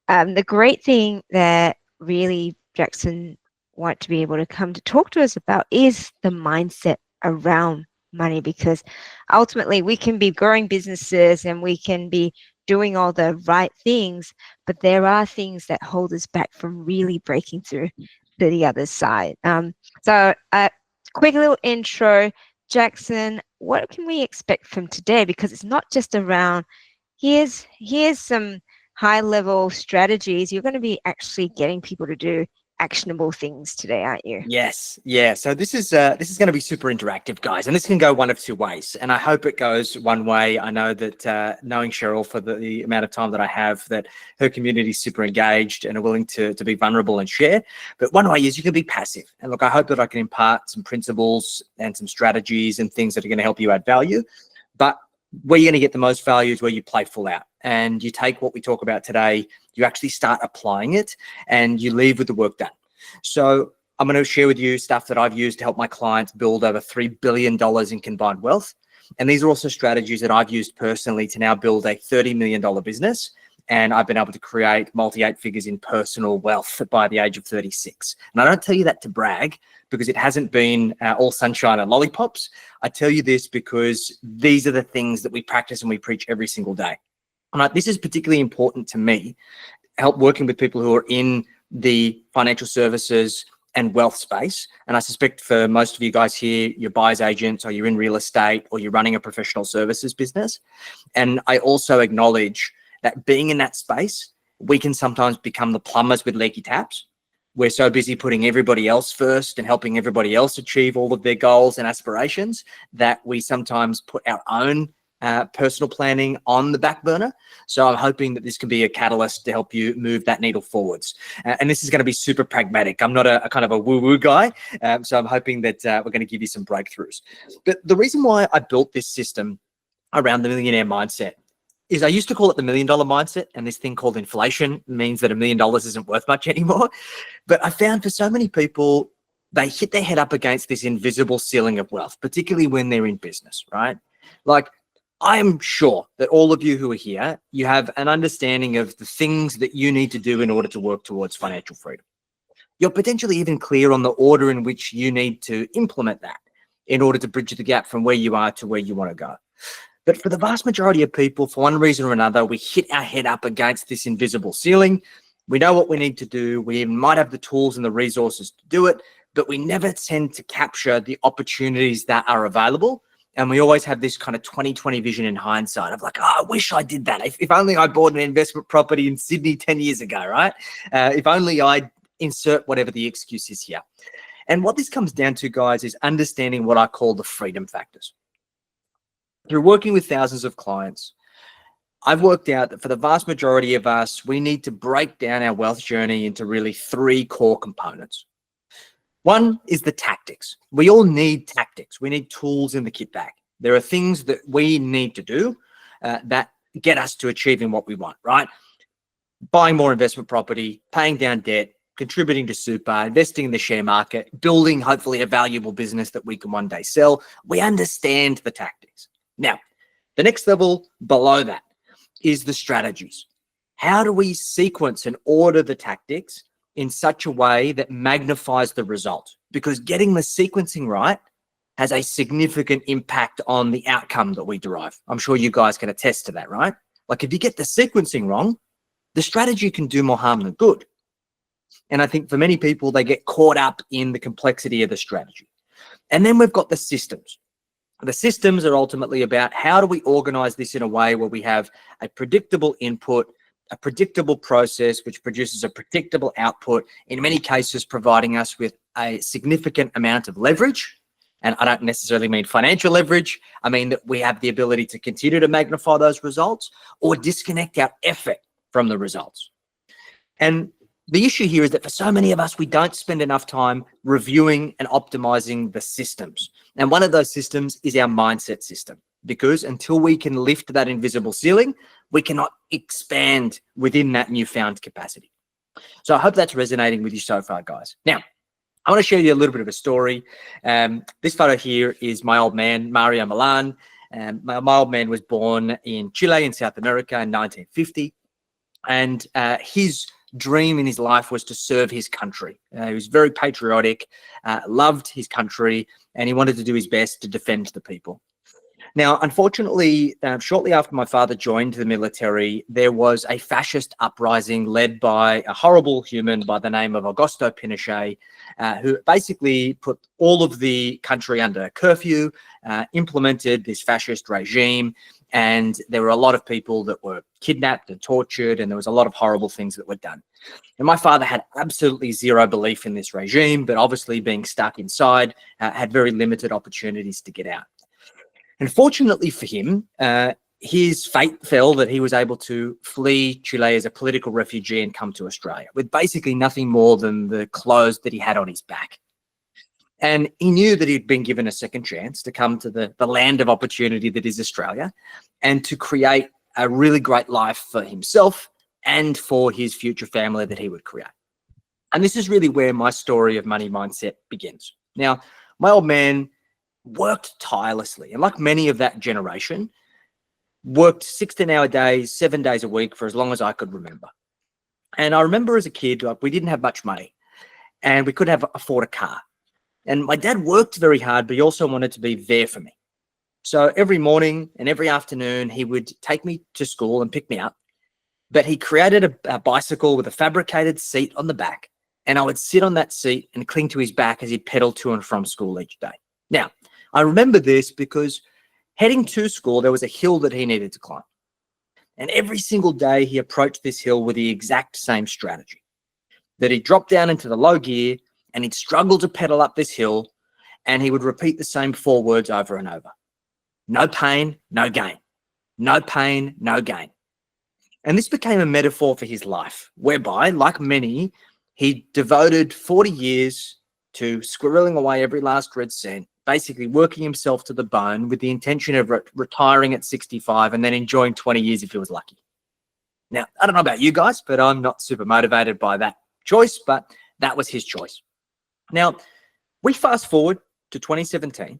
The great thing that really Jackson want to be able to come to talk to us about is the mindset around money, because ultimately we can be growing businesses and we can be doing all the right things, but there are things that hold us back from really breaking through to the other side. So quick little intro. Jackson, what can we expect from today? Because it's not just around here's some high level strategies. You're going to be actually getting people to do actionable things today, aren't you? Yes, yeah. So this is going to be super interactive, guys, and this can go one of two ways. And I hope it goes one way. I know that knowing Cheryl for the amount of time that I have, that her community is super engaged and are willing to be vulnerable and share. But one way is you can be passive. And look, I hope that I can impart some principles and some strategies and things that are going to help you add value. But where you're going to get the most value is where you play full out and you take what we talk about today, you actually start applying it, and you leave with the work done. So I'm going to share with you stuff that I've used to help my clients build over $3 billion in combined wealth. And these are also strategies that I've used personally to now build a $30 million business. And I've been able to create multi-8 figures in personal wealth by the age of 36. And I don't tell you that to brag, because it hasn't been all sunshine and lollipops. I tell you this because these are the things that we practice and we preach every single day. And this is particularly important to me, help working with people who are in the financial services and wealth space. And I suspect for most of you guys here, you're buyer's agents, or you're in real estate, or you're running a professional services business. And I also acknowledge that being in that space, we can sometimes become the plumbers with leaky taps. We're so busy putting everybody else first and helping everybody else achieve all of their goals and aspirations that we sometimes put our own personal planning on the back burner. So I'm hoping that this can be a catalyst to help you move that needle forwards. And this is going to be super pragmatic. I'm not a kind of a woo-woo guy. So I'm hoping that we're going to give you some breakthroughs. But the reason why I built this system around the millionaire mindset is I used to call it the $1 million mindset, and this thing called inflation means that $1 million isn't worth much anymore. But I found for so many people, they hit their head up against this invisible ceiling of wealth, particularly when they're in business, right? Like, I'm sure that all of you who are here, you have an understanding of the things that you need to do in order to work towards financial freedom. You're potentially even clear on the order in which you need to implement that in order to bridge the gap from where you are to where you want to go. But for the vast majority of people, for one reason or another, we hit our head up against this invisible ceiling. We know what we need to do. We might have the tools and the resources to do it, but we never tend to capture the opportunities that are available. And we always have this kind of 20/20 vision in hindsight of like, oh, I wish I did that. If only I bought an investment property in Sydney 10 years ago, right? If only I insert whatever the excuse is here. And what this comes down to, guys, is understanding what I call the freedom factors. Through working with thousands of clients, I've worked out that for the vast majority of us, we need to break down our wealth journey into really 3 core components. One is the tactics. We all need tactics. We need tools in the kit bag. There are things that we need to do that get us to achieving what we want, right? Buying more investment property, paying down debt, contributing to super, investing in the share market, building hopefully a valuable business that we can one day sell. We understand the tactics. Now, the next level below that is the strategies. How do we sequence and order the tactics in such a way that magnifies the result? Because getting the sequencing right has a significant impact on the outcome that we derive. I'm sure you guys can attest to that, right? Like if you get the sequencing wrong, the strategy can do more harm than good. And I think for many people, they get caught up in the complexity of the strategy. And then we've got the systems. The systems are ultimately about how do we organize this in a way where we have a predictable input, a predictable process, which produces a predictable output, in many cases providing us with a significant amount of leverage. And I don't necessarily mean financial leverage. I mean that we have the ability to continue to magnify those results or disconnect our effort from the results. And the issue here is that for so many of us, we don't spend enough time reviewing and optimizing the systems. And one of those systems is our mindset system, because until we can lift that invisible ceiling, we cannot expand within that newfound capacity. So I hope that's resonating with you so far, guys. Now, I want to share you a little bit of a story. This photo here is my old man, Mario Millan. My old man was born in Chile in South America in 1950. And his dream in his life was to serve his country. He was very patriotic, loved his country, and he wanted to do his best to defend the people. Now, unfortunately, shortly after my father joined the military, there was a fascist uprising led by a horrible human by the name of Augusto Pinochet, who basically put all of the country under curfew, implemented this fascist regime, and there were a lot of people that were kidnapped and tortured, and there was a lot of horrible things that were done. And my father had absolutely zero belief in this regime, but obviously being stuck inside, had very limited opportunities to get out. And fortunately for him, his fate fell that he was able to flee Chile as a political refugee and come to Australia with basically nothing more than the clothes that he had on his back. And he knew that he'd been given a second chance to come to the land of opportunity that is Australia and to create a really great life for himself and for his future family that he would create. And this is really where my story of money mindset begins. Now, my old man worked tirelessly, and like many of that generation, worked 16-hour days, 7 days a week for as long as I could remember. And I remember as a kid, like, we didn't have much money and we couldn't afford a car. And my dad worked very hard, but he also wanted to be there for me. So every morning and every afternoon, he would take me to school and pick me up. But he created a bicycle with a fabricated seat on the back, and I would sit on that seat and cling to his back as he'd pedal to and from school each day. Now, I remember this because heading to school, there was a hill that he needed to climb. And every single day he approached this hill with the exact same strategy, that he'd drop down into the low gear and he'd struggle to pedal up this hill, and he would repeat the same 4 words over and over. No pain, no gain. No pain, no gain. And this became a metaphor for his life, whereby, like many, he devoted 40 years to squirreling away every last red cent, basically working himself to the bone with the intention of retiring at 65 and then enjoying 20 years if he was lucky. Now, I don't know about you guys, but I'm not super motivated by that choice, but that was his choice. Now, we fast forward to 2017,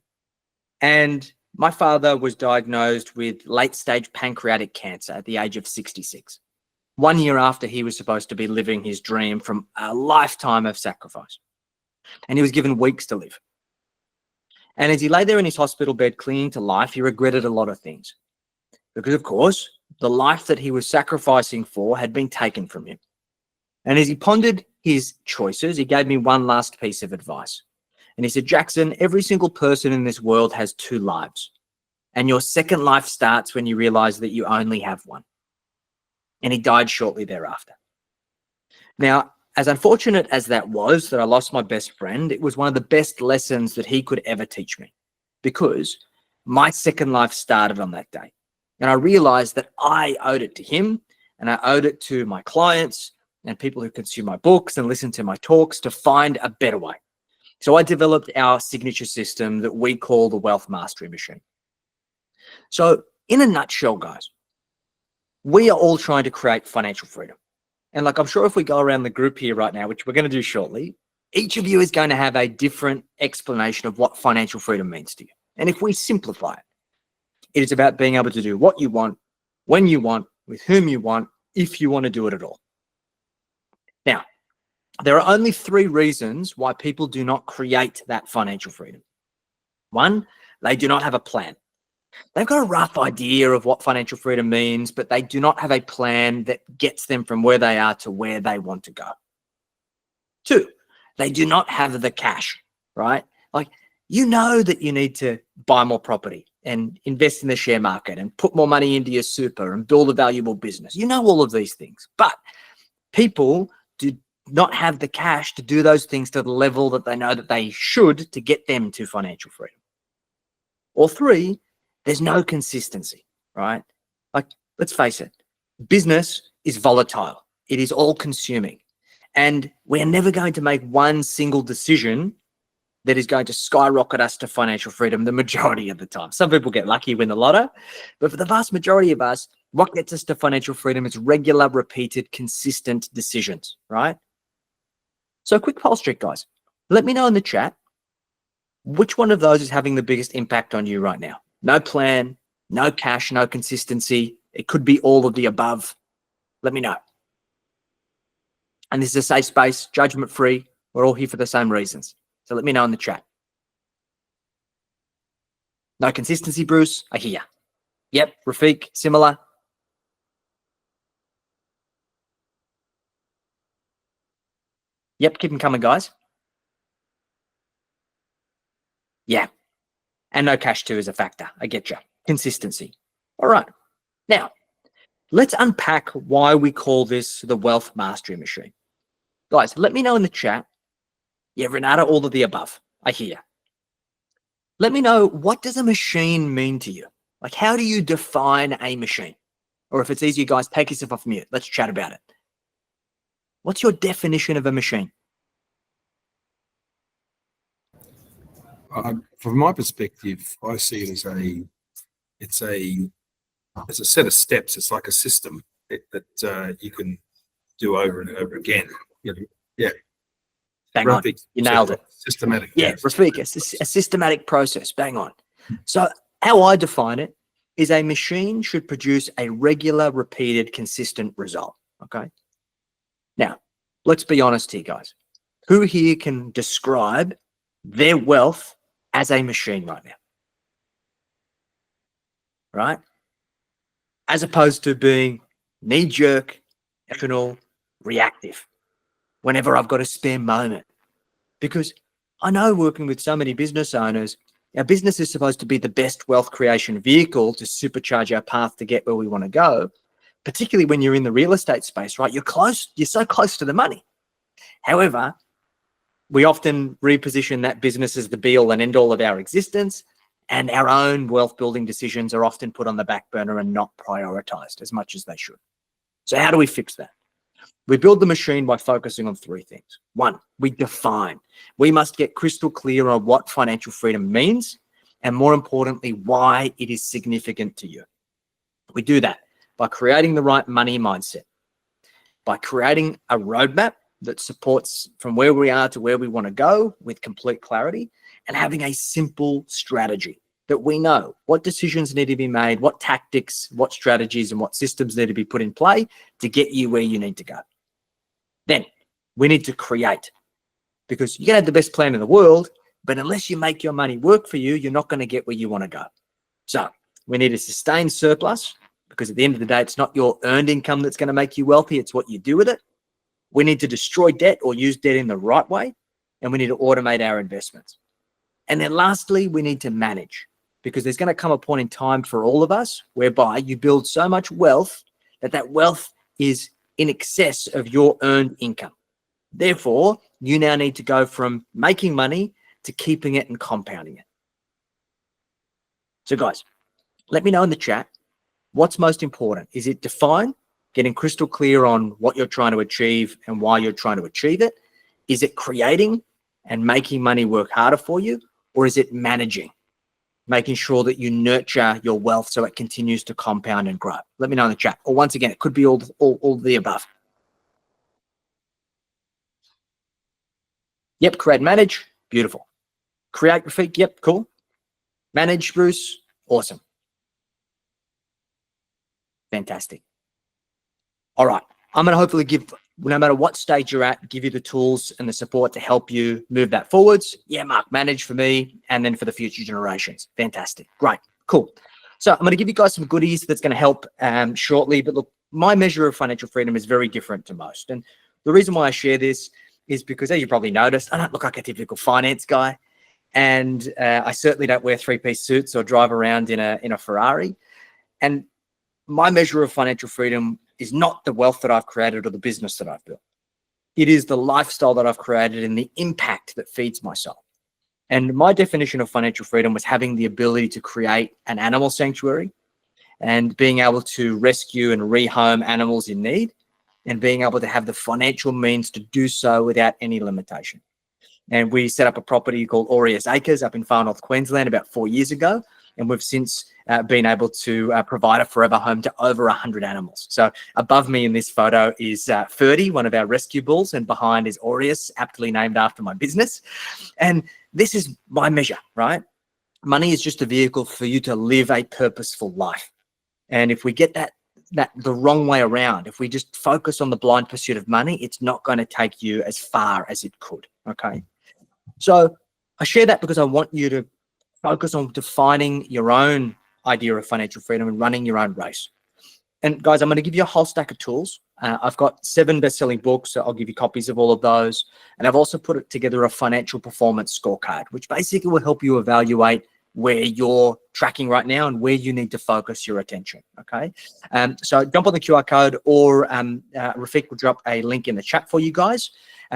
and my father was diagnosed with late-stage pancreatic cancer at the age of 66, 1 year after he was supposed to be living his dream from a lifetime of sacrifice. And he was given weeks to live. And as he lay there in his hospital bed clinging to life, he regretted a lot of things. Because, of course, the life that he was sacrificing for had been taken from him. And as he pondered his choices, he gave me one last piece of advice. And he said, Jackson, every single person in this world has 2 lives. And your second life starts when you realize that you only have one. And he died shortly thereafter. Now, as unfortunate as that was, that I lost my best friend, it was one of the best lessons that he could ever teach me, because my second life started on that day. And I realized that I owed it to him, and I owed it to my clients and people who consume my books and listen to my talks to find a better way. So I developed our signature system that we call the Wealth Mastery Machine. So in a nutshell, guys, we are all trying to create financial freedom. And like, I'm sure if we go around the group here right now, which we're going to do shortly, each of you is going to have a different explanation of what financial freedom means to you. And if we simplify it, it is about being able to do what you want, when you want, with whom you want, if you want to do it at all. Now, there are only 3 reasons why people do not create that financial freedom. 1, they do not have a plan. They've got a rough idea of what financial freedom means, but they do not have a plan that gets them from where they are to where they want to go. 2, they do not have the cash, right? Like, you know that you need to buy more property and invest in the share market and put more money into your super and build a valuable business. You know all of these things, but people do not have the cash to do those things to the level that they know that they should to get them to financial freedom. Or 3, there's no consistency, right? Like, let's face it, business is volatile. It is all consuming. And we're never going to make one single decision that is going to skyrocket us to financial freedom the majority of the time. Some people get lucky, win the lotto, but for the vast majority of us, what gets us to financial freedom is regular, repeated, consistent decisions, right? So a quick pulse check, guys. Let me know in the chat, which one of those is having the biggest impact on you right now? No plan, no cash, no consistency. It could be all of the above. Let me know. And this is a safe space, judgment-free. We're all here for the same reasons. So let me know in the chat. No consistency, Bruce? I hear. Yep, Rafiq, similar. Yep, keep them coming, guys. Yeah. And no cash too is a factor. I get you. Consistency. All right. Now, let's unpack why we call this the wealth mastery machine. Guys, let me know in the chat. Yeah, Renata, all of the above. I hear. Let me know, what does a machine mean to you? Like, how do you define a machine? Or if it's easier, guys, take yourself off mute. Let's chat about it. What's your definition of a machine? From my perspective, I see it as a set of steps. It's like a system that you can do over and over again. Yeah. Bang on. You nailed it. Systematic. Yeah, Rafiq, a systematic process. Bang on. So how I define it is a machine should produce a regular, repeated, consistent result. Okay. Now, let's be honest here, guys. Who here can describe their wealth as a machine right now? Right? As opposed to being knee-jerk, emotional, reactive whenever I've got a spare moment. Because I know, working with so many business owners, our business is supposed to be the best wealth creation vehicle to supercharge our path to get where we want to go, particularly when you're in the real estate space, right? You're so close to the money. However, we often reposition that business as the be-all and end-all of our existence, and our own wealth building decisions are often put on the back burner and not prioritized as much as they should. So how do we fix that? We build the machine by focusing on three things. One, we define. We must get crystal clear on what financial freedom means, and more importantly, why it is significant to you. We do that by creating the right money mindset, by creating a roadmap that supports from where we are to where we want to go with complete clarity, and having a simple strategy that we know what decisions need to be made, what tactics, what strategies, and what systems need to be put in play to get you where you need to go. Then we need to create, because you can have the best plan in the world, but unless you make your money work for you, you're not going to get where you want to go. So we need a sustained surplus, because at the end of the day, it's not your earned income that's going to make you wealthy. It's what you do with it. We need to destroy debt or use debt in the right way. And we need to automate our investments. And then lastly, we need to manage, because there's going to come a point in time for all of us whereby you build so much wealth that wealth is in excess of your earned income. Therefore, you now need to go from making money to keeping it and compounding it. So guys, let me know in the chat, what's most important? Is it define, getting crystal clear on what you're trying to achieve and why you're trying to achieve it? Is it creating and making money work harder for you? Or is it managing, making sure that you nurture your wealth so it continues to compound and grow? Let me know in the chat. Or once again, it could be all the above. Yep, create and manage. Beautiful. Create, Rafiq. Yep, cool. Manage, Bruce. Awesome. Fantastic. All right. I'm going to hopefully give, no matter what stage you're at, give you the tools and the support to help you move that forwards. Yeah, Mark, manage for me and then for the future generations. Fantastic. Great. Cool. So I'm going to give you guys some goodies that's going to help shortly. But look, my measure of financial freedom is very different to most. And the reason why I share this is because, as you probably noticed, I don't look like a typical finance guy. And I certainly don't wear three-piece suits or drive around in a Ferrari. And my measure of financial freedom is not the wealth that I've created or the business that I've built. It is the lifestyle that I've created and the impact that feeds my soul. And my definition of financial freedom was having the ability to create an animal sanctuary and being able to rescue and rehome animals in need, and being able to have the financial means to do so without any limitation. And we set up a property called Aureus Acres up in far north Queensland about 4 years ago. And we've since been able to provide a forever home to over 100 animals. So above me in this photo is Ferdy, one of our rescue bulls, and behind is Aureus, aptly named after my business. And this is my measure, right? Money is just a vehicle for you to live a purposeful life. And if we get that that the wrong way around. If we just focus on the blind pursuit of money, it's not going to take you as far as it could. Okay. So I share that because I want you to focus on defining your own idea of financial freedom and running your own race. And guys, I'm going to give you a whole stack of tools. I've got 7 best-selling books, so I'll give you copies of all of those. And I've also put together a financial performance scorecard, which basically will help you evaluate where you're tracking right now and where you need to focus your attention. Okay. So jump on the QR code, or Rafiq will drop a link in the chat for you guys.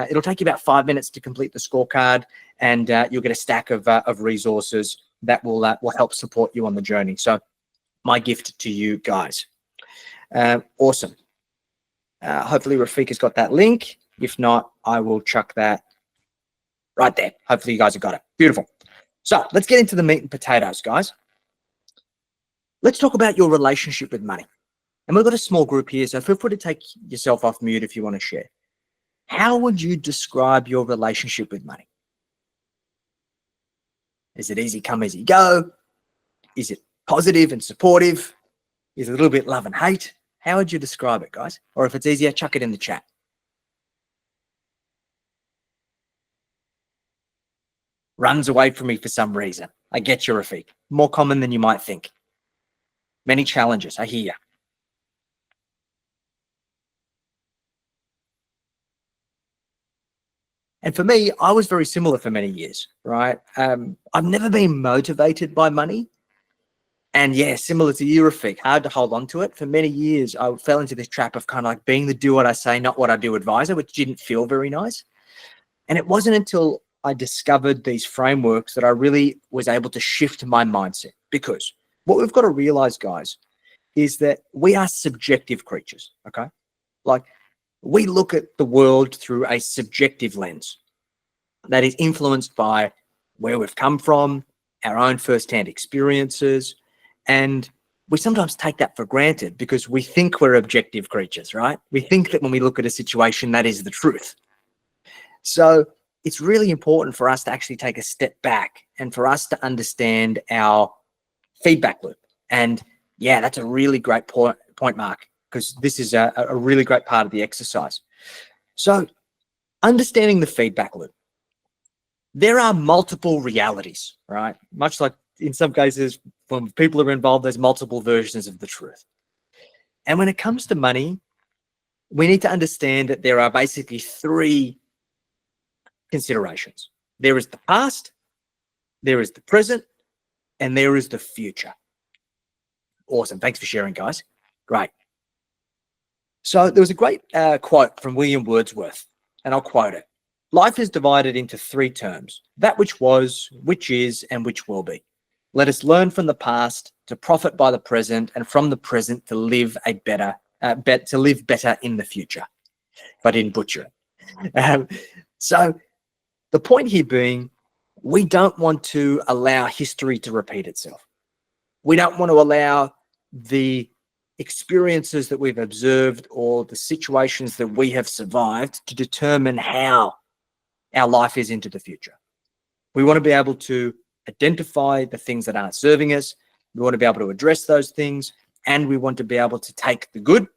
It'll take you about 5 minutes to complete the scorecard, and you'll get a stack of resources that will help support you on the journey. So my gift to you guys. Awesome. Hopefully Rafiq has got that link. If not, I will chuck that right there. Hopefully you guys have got it. Beautiful. So let's get into the meat and potatoes, guys. Let's talk about your relationship with money. And we've got a small group here, so feel free to take yourself off mute if you want to share. How would you describe your relationship with money? Is it easy come, easy go? Is it positive and supportive? Is it a little bit love and hate? How would you describe it, guys? Or if it's easier, chuck it in the chat. Runs away from me for some reason. I get you, Rafiq. More common than you might think. Many challenges. I hear you. And for me, I was very similar for many years, right? I've never been motivated by money. And yeah, similar to you, Rafiq, hard to hold on to it. For many years, I fell into this trap of kind of like being the do what I say, not what I do advisor, which didn't feel very nice. And it wasn't until I discovered these frameworks that I really was able to shift my mindset. Because what we've got to realize, guys, is that we are subjective creatures, okay? Like, we look at the world through a subjective lens that is influenced by where we've come from, our own firsthand experiences, and we sometimes take that for granted because we think we're objective creatures, right? We think that when we look at a situation, that is the truth. So it's really important for us to actually take a step back and for us to understand our feedback loop. And yeah, that's a really great point, Mark, because this is a really great part of the exercise. So understanding the feedback loop. There are multiple realities, right? Much like in some cases, when people are involved, there's multiple versions of the truth. And when it comes to money, we need to understand that there are basically 3 considerations. There is the past, there is the present, and there is the future. Awesome. Thanks for sharing, guys. Great. So there was a great quote from William Wordsworth, and I'll quote it. Life is divided into 3 terms: that which was, which is, and which will be. Let us learn from the past to profit by the present, and from the present to live better in the future. But I didn't butcher it. So the point here being, we don't want to allow history to repeat itself. We don't want to allow the experiences that we've observed or the situations that we have survived to determine how our life is into the future. We want to be able to identify the things that aren't serving us. We want to be able to address those things, and we want to be able to take the good,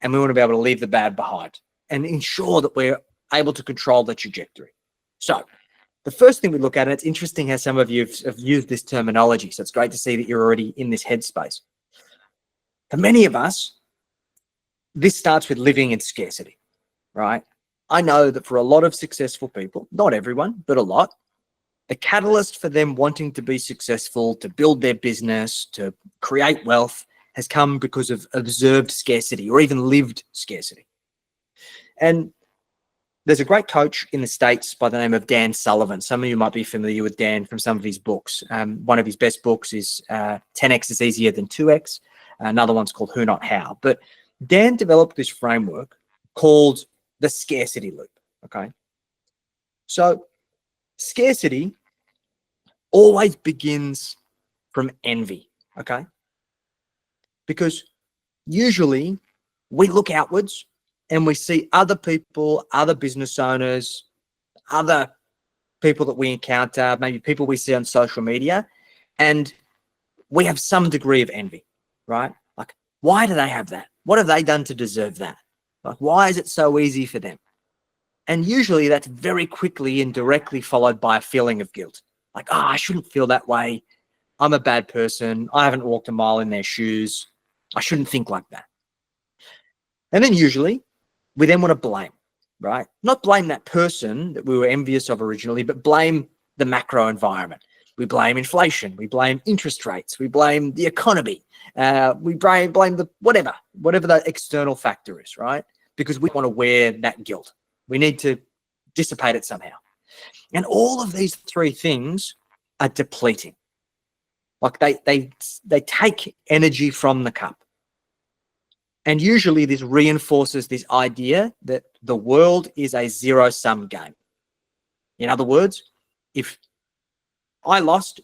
and we want to be able to leave the bad behind and ensure that we're able to control the trajectory. So the first thing we look at, and it's interesting how some of you have used this terminology, so it's great to see that you're already in this headspace. For many of us, this starts with living in scarcity, right? I know that for a lot of successful people, not everyone, but a lot, the catalyst for them wanting to be successful, to build their business, to create wealth has come because of observed scarcity or even lived scarcity. And there's a great coach in the States by the name of Dan Sullivan. Some of you might be familiar with Dan from some of his books. One of his best books is 10X is Easier Than 2X. Another one's called Who Not How. But Dan developed this framework called the scarcity loop, okay? So scarcity always begins from envy, okay? Because usually we look outwards and we see other people, other business owners, other people that we encounter, maybe people we see on social media, and we have some degree of envy, right? Like, Why do they have that? What have they done to deserve that? Like, why is it so easy for them? And usually that's very quickly and directly followed by a feeling of guilt. Like, oh, I shouldn't feel that way. I'm a bad person. I haven't walked a mile in their shoes. I shouldn't think like that. And then usually we then want to blame, right? Not blame that person that we were envious of originally, but blame the macro environment. We blame inflation. We blame interest rates. We blame the economy. We blame the whatever the external factor is, right? Because we want to wear that guilt. We need to dissipate it somehow. And all of these three things are depleting. Like they take energy from the cup. And usually this reinforces this idea that the world is a zero-sum game. In other words, if I lost,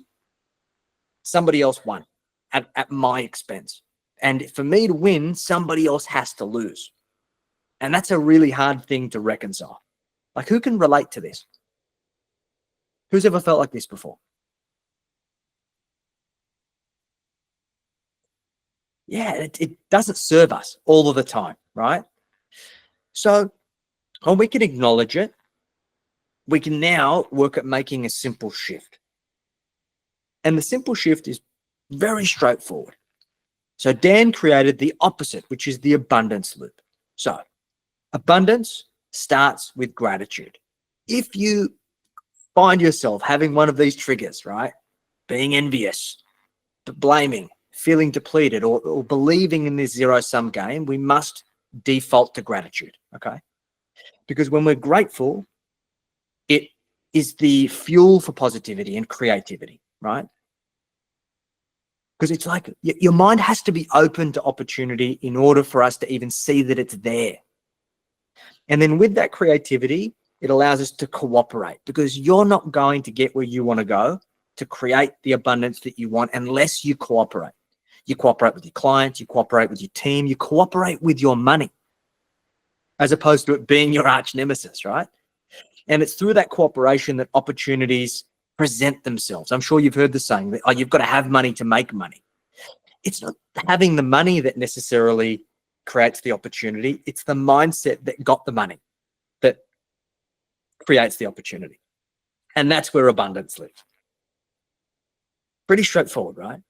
somebody else won at my expense. And for me to win, somebody else has to lose. And that's a really hard thing to reconcile. Like, who can relate to this? Who's ever felt like this before? Yeah, it doesn't serve us all of the time, right? So when we can acknowledge it, we can now work at making a simple shift. And the simple shift is very straightforward. So Dan created the opposite, which is the abundance loop. So abundance starts with gratitude. If you find yourself having one of these triggers, right? Being envious, blaming, feeling depleted, or believing in this zero-sum game, we must default to gratitude, okay? Because when we're grateful, it is the fuel for positivity and creativity, right? Because it's like your mind has to be open to opportunity in order for us to even see that it's there. And then with that creativity, it allows us to cooperate, because you're not going to get where you want to go to create the abundance that you want unless you cooperate. You cooperate with your clients, you cooperate with your team, you cooperate with your money, as opposed to it being your arch nemesis, right? And it's through that cooperation that opportunities present themselves. I'm sure you've heard the saying that, oh, you've got to have money to make money. It's not having the money that necessarily creates the opportunity. It's the mindset that got the money that creates the opportunity. And that's where abundance lives. Pretty straightforward, right?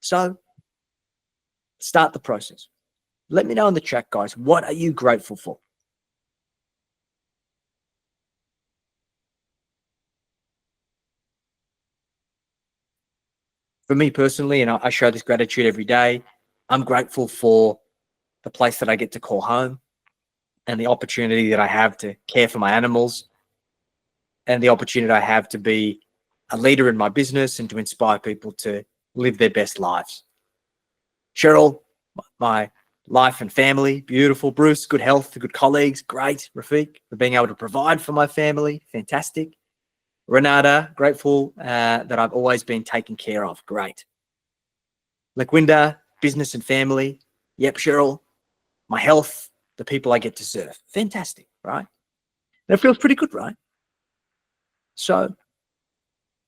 So start the process. Let me know in the chat, guys, what are you grateful for? For me personally, and I show this gratitude every day, I'm grateful for the place that I get to call home and the opportunity that I have to care for my animals and the opportunity I have to be a leader in my business and to inspire people to live their best lives. Cheryl, my life and family, beautiful. Bruce, good health, good colleagues, great. Rafiq, for being able to provide for my family, fantastic. Renata, grateful that I've always been taken care of, great. Laquinda, business and family. Yep, Cheryl, my health, the people I get to serve. Fantastic, right? And it feels pretty good, right? So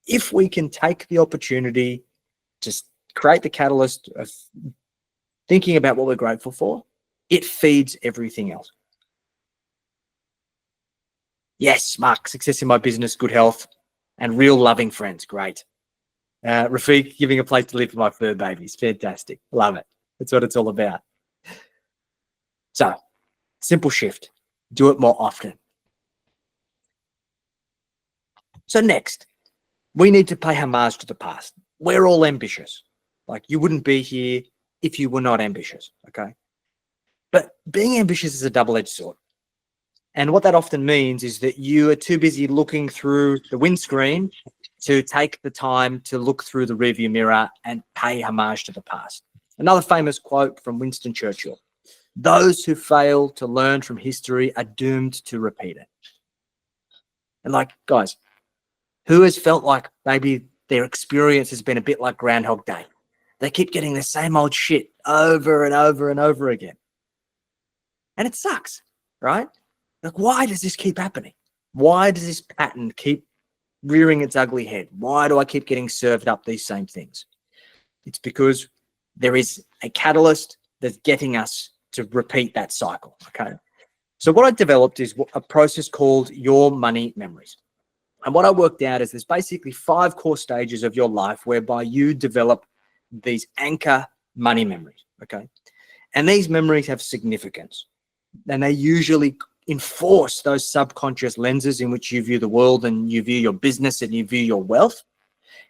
if we can take the opportunity to create the catalyst of thinking about what we're grateful for, it feeds everything else. Yes, Mark, success in my business, good health, and real loving friends. Great. Rafiq, giving a place to live for my fur babies. Fantastic. Love it. That's what it's all about. So, simple shift. Do it more often. So next, we need to pay homage to the past. We're all ambitious. Like, you wouldn't be here if you were not ambitious, okay? But being ambitious is a double-edged sword. And what that often means is that you are too busy looking through the windscreen to take the time to look through the rearview mirror and pay homage to the past. Another famous quote from Winston Churchill: those who fail to learn from history are doomed to repeat it. And like, guys, who has felt like maybe their experience has been a bit like Groundhog Day? They keep getting the same old shit over and over and over again. And it sucks, right? Like, why does this keep happening? Why does this pattern keep rearing its ugly head? Why do I keep getting served up these same things? It's because there is a catalyst that's getting us to repeat that cycle. Okay. So what I developed is a process called your money memories. And what I worked out is there's basically 5 core stages of your life whereby you develop these anchor money memories. Okay. And these memories have significance. And they usually enforce those subconscious lenses in which you view the world and you view your business and you view your wealth.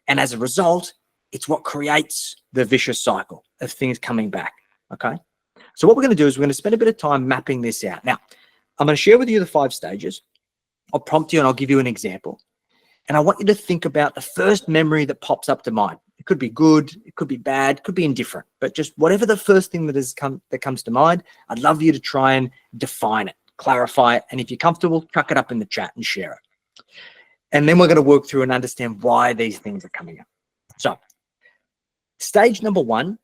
And as a result, it's what creates the vicious cycle of things coming back. Okay. So what we're going to do is we're going to spend a bit of time mapping this out. Now, I'm going to share with you the 5 stages. I'll prompt you and I'll give you an example. And I want you to think about the first memory that pops up to mind. It could be good, it could be bad, it could be indifferent, but just whatever the first thing that comes to mind, I'd love you to try and define it, clarify it. And if you're comfortable, chuck it up in the chat and share it. And then we're going to work through and understand why these things are coming up. So stage number 1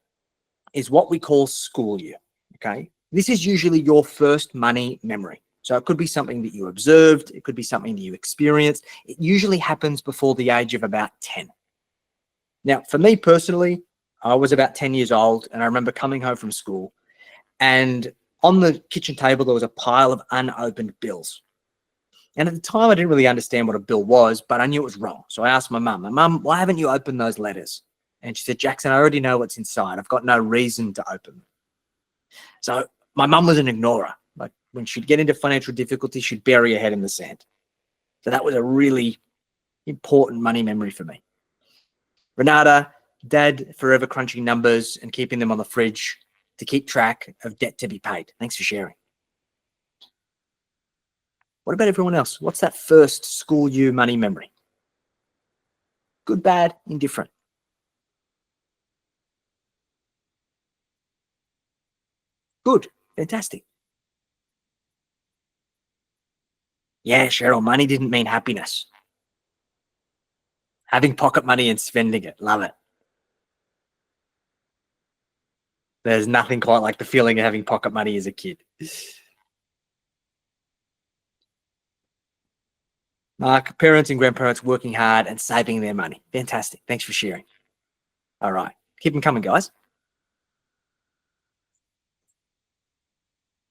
is what we call school year. Okay. This is usually your first money memory. So it could be something that you observed. It could be something that you experienced. It usually happens before the age of about 10. Now, for me personally, I was about 10 years old and I remember coming home from school and on the kitchen table, there was a pile of unopened bills. And at the time, I didn't really understand what a bill was, but I knew it was wrong. So I asked my mum, why haven't you opened those letters? And she said, Jackson, I already know what's inside. I've got no reason to open them. So my mum was an ignorer. Like when she'd get into financial difficulty, she'd bury her head in the sand. So that was a really important money memory for me. Renata, Dad, forever crunching numbers and keeping them on the fridge to keep track of debt to be paid. Thanks for sharing. What about everyone else? What's that first school year money memory? Good, bad, indifferent? Good, fantastic. Yeah, Cheryl, money didn't mean happiness. Having pocket money and spending it, love it. There's nothing quite like the feeling of having pocket money as a kid. Mark, parents and grandparents working hard and saving their money. Fantastic. Thanks for sharing. All right. Keep them coming, guys.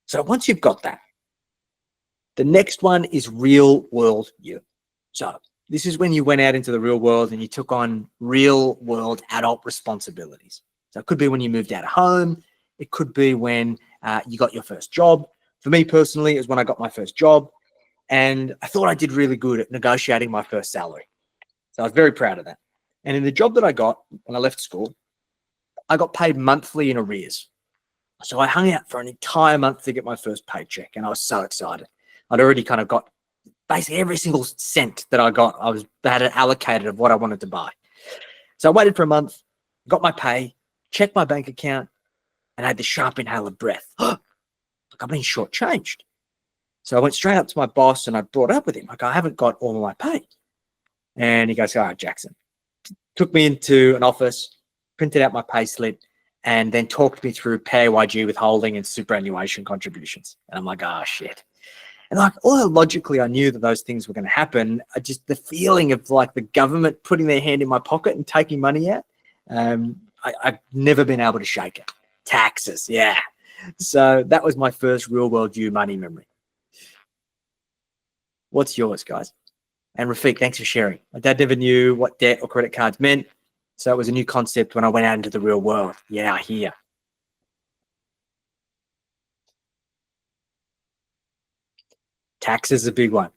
So once you've got that, the next one is real world you. So this is when you went out into the real world and you took on real world adult responsibilities. So it could be when you moved out of home. It could be when you got your first job. For me personally, it was when I got my first job. And I thought I did really good at negotiating my first salary. So I was very proud of that. And in the job that I got when I left school, I got paid monthly in arrears. So I hung out for an entire month to get my first paycheck. And I was so excited. I'd already kind of got basically every single cent that I got. I had it allocated of what I wanted to buy. So I waited for a month, got my pay, checked my bank account, and I had the sharp inhale of breath. Like I've been shortchanged. So I went straight up to my boss and I brought it up with him. Like, I haven't got all of my pay. And he goes, all right, Jackson. Took me into an office, printed out my pay slip, and then talked me through PAYG withholding and superannuation contributions. And I'm like, oh, shit. And like, although logically I knew that those things were going to happen, the feeling of like the government putting their hand in my pocket and taking money out, I've never been able to shake it. Taxes, yeah. So that was my first real world you money memory. What's yours, guys? And Rafiq, thanks for sharing. My dad never knew what debt or credit cards meant. So it was a new concept when I went out into the real world. Yeah, I hear. Tax is a big one.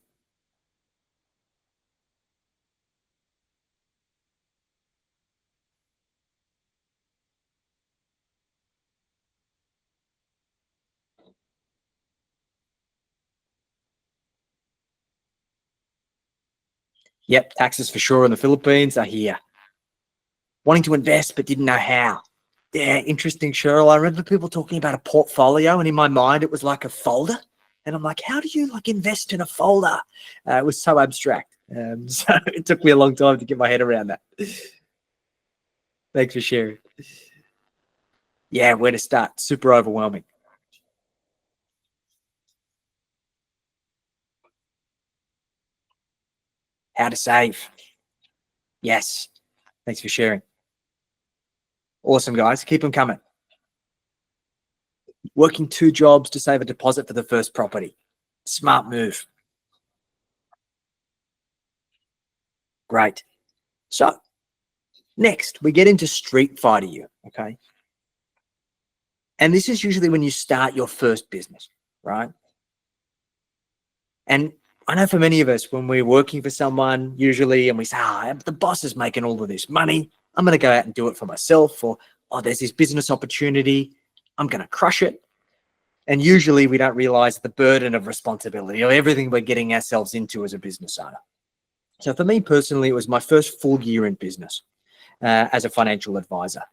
Yep, taxes for sure in the Philippines. I hear. Wanting to invest but didn't know how. Yeah, interesting, Cheryl. I remember people talking about a portfolio, and in my mind, it was like a folder. And I'm like, how do you like invest in a folder? It was so abstract. So it took me a long time to get my head around that. Thanks for sharing. Yeah, where to start? Super overwhelming. How to save. Yes. Thanks for sharing. Awesome, guys. Keep them coming. Working 2 jobs to save a deposit for the first property. Smart move. Great. So next, we get into Street Fighter You, okay? And this is usually when you start your first business, right? And I know for many of us, when we're working for someone, usually, and we say, the boss is making all of this money, I'm going to go out and do it for myself, or, there's this business opportunity, I'm going to crush it. And usually we don't realize the burden of responsibility of everything we're getting ourselves into as a business owner. So for me personally, it was my first full year in business as a financial advisor.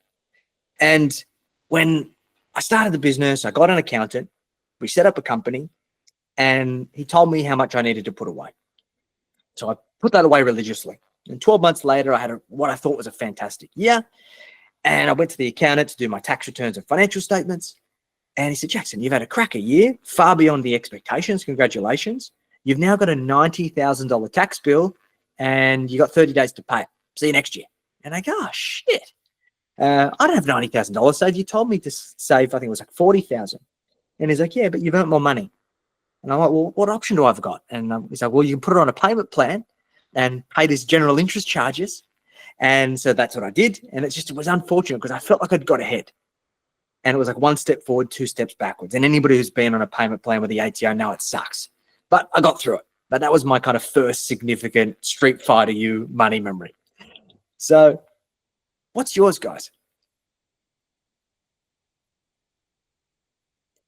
And when I started the business, I got an accountant, we set up a company, and he told me how much I needed to put away. So I put that away religiously. And 12 months later, I had what I thought was a fantastic year. And I went to the accountant to do my tax returns and financial statements. And he said, Jackson, you've had a cracker year, far beyond the expectations. Congratulations. You've now got a $90,000 tax bill and you got 30 days to pay it. See you next year. And I go, oh, shit. I don't have $90,000 saved. You told me to save, I think it was like 40,000. And he's like, yeah, but you've earned more money. And I'm like, well, what option do I've got? And he's like, well, you can put it on a payment plan and pay these general interest charges. And so that's what I did. And it was unfortunate because I felt like I'd got ahead. And it was like 1 step forward, 2 steps backwards. And anybody who's been on a payment plan with the ATO know it sucks. But I got through it. But that was my kind of first significant Street Fighter You money memory. So what's yours, guys?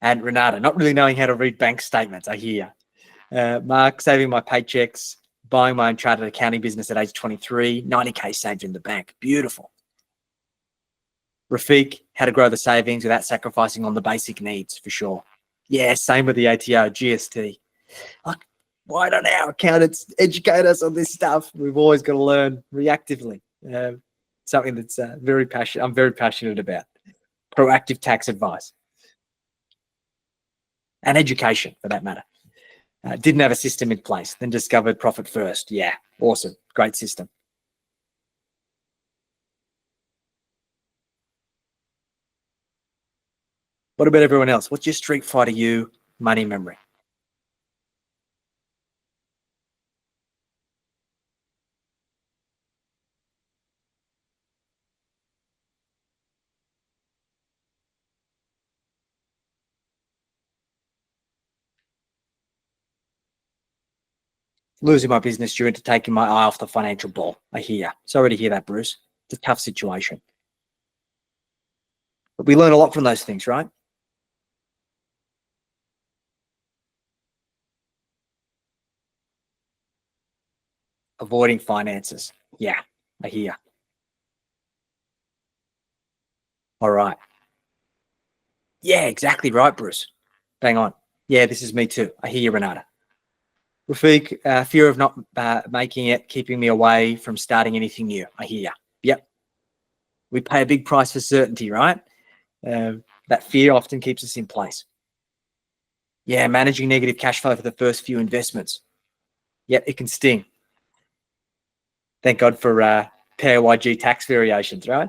And Renata, not really knowing how to read bank statements, I hear. Mark, saving my paychecks, buying my own chartered accounting business at age 23, 90K saved in the bank. Beautiful. Rafiq, how to grow the savings without sacrificing on the basic needs, for sure. Yeah, same with the ATO, GST. Like, why don't our accountants educate us on this stuff? We've always got to learn reactively. Something that's I'm very passionate about. Proactive tax advice. And education, for that matter. Didn't have a system in place, then discovered Profit First. Yeah, awesome. Great system. What about everyone else? What's your Street Fighter You money memory? Losing my business due to taking my eye off the financial ball. I hear. Sorry to hear that, Bruce. It's a tough situation. But we learn a lot from those things, right? Avoiding finances. Yeah, I hear. All right. Yeah, exactly right, Bruce. Bang on. Yeah, this is me too. I hear you, Renata. Rafiq, fear of not making it, keeping me away from starting anything new. I hear you. Yep. We pay a big price for certainty, right? That fear often keeps us in place. Yeah, managing negative cash flow for the first few investments. Yep, it can sting. Thank God for PAYG tax variations, right?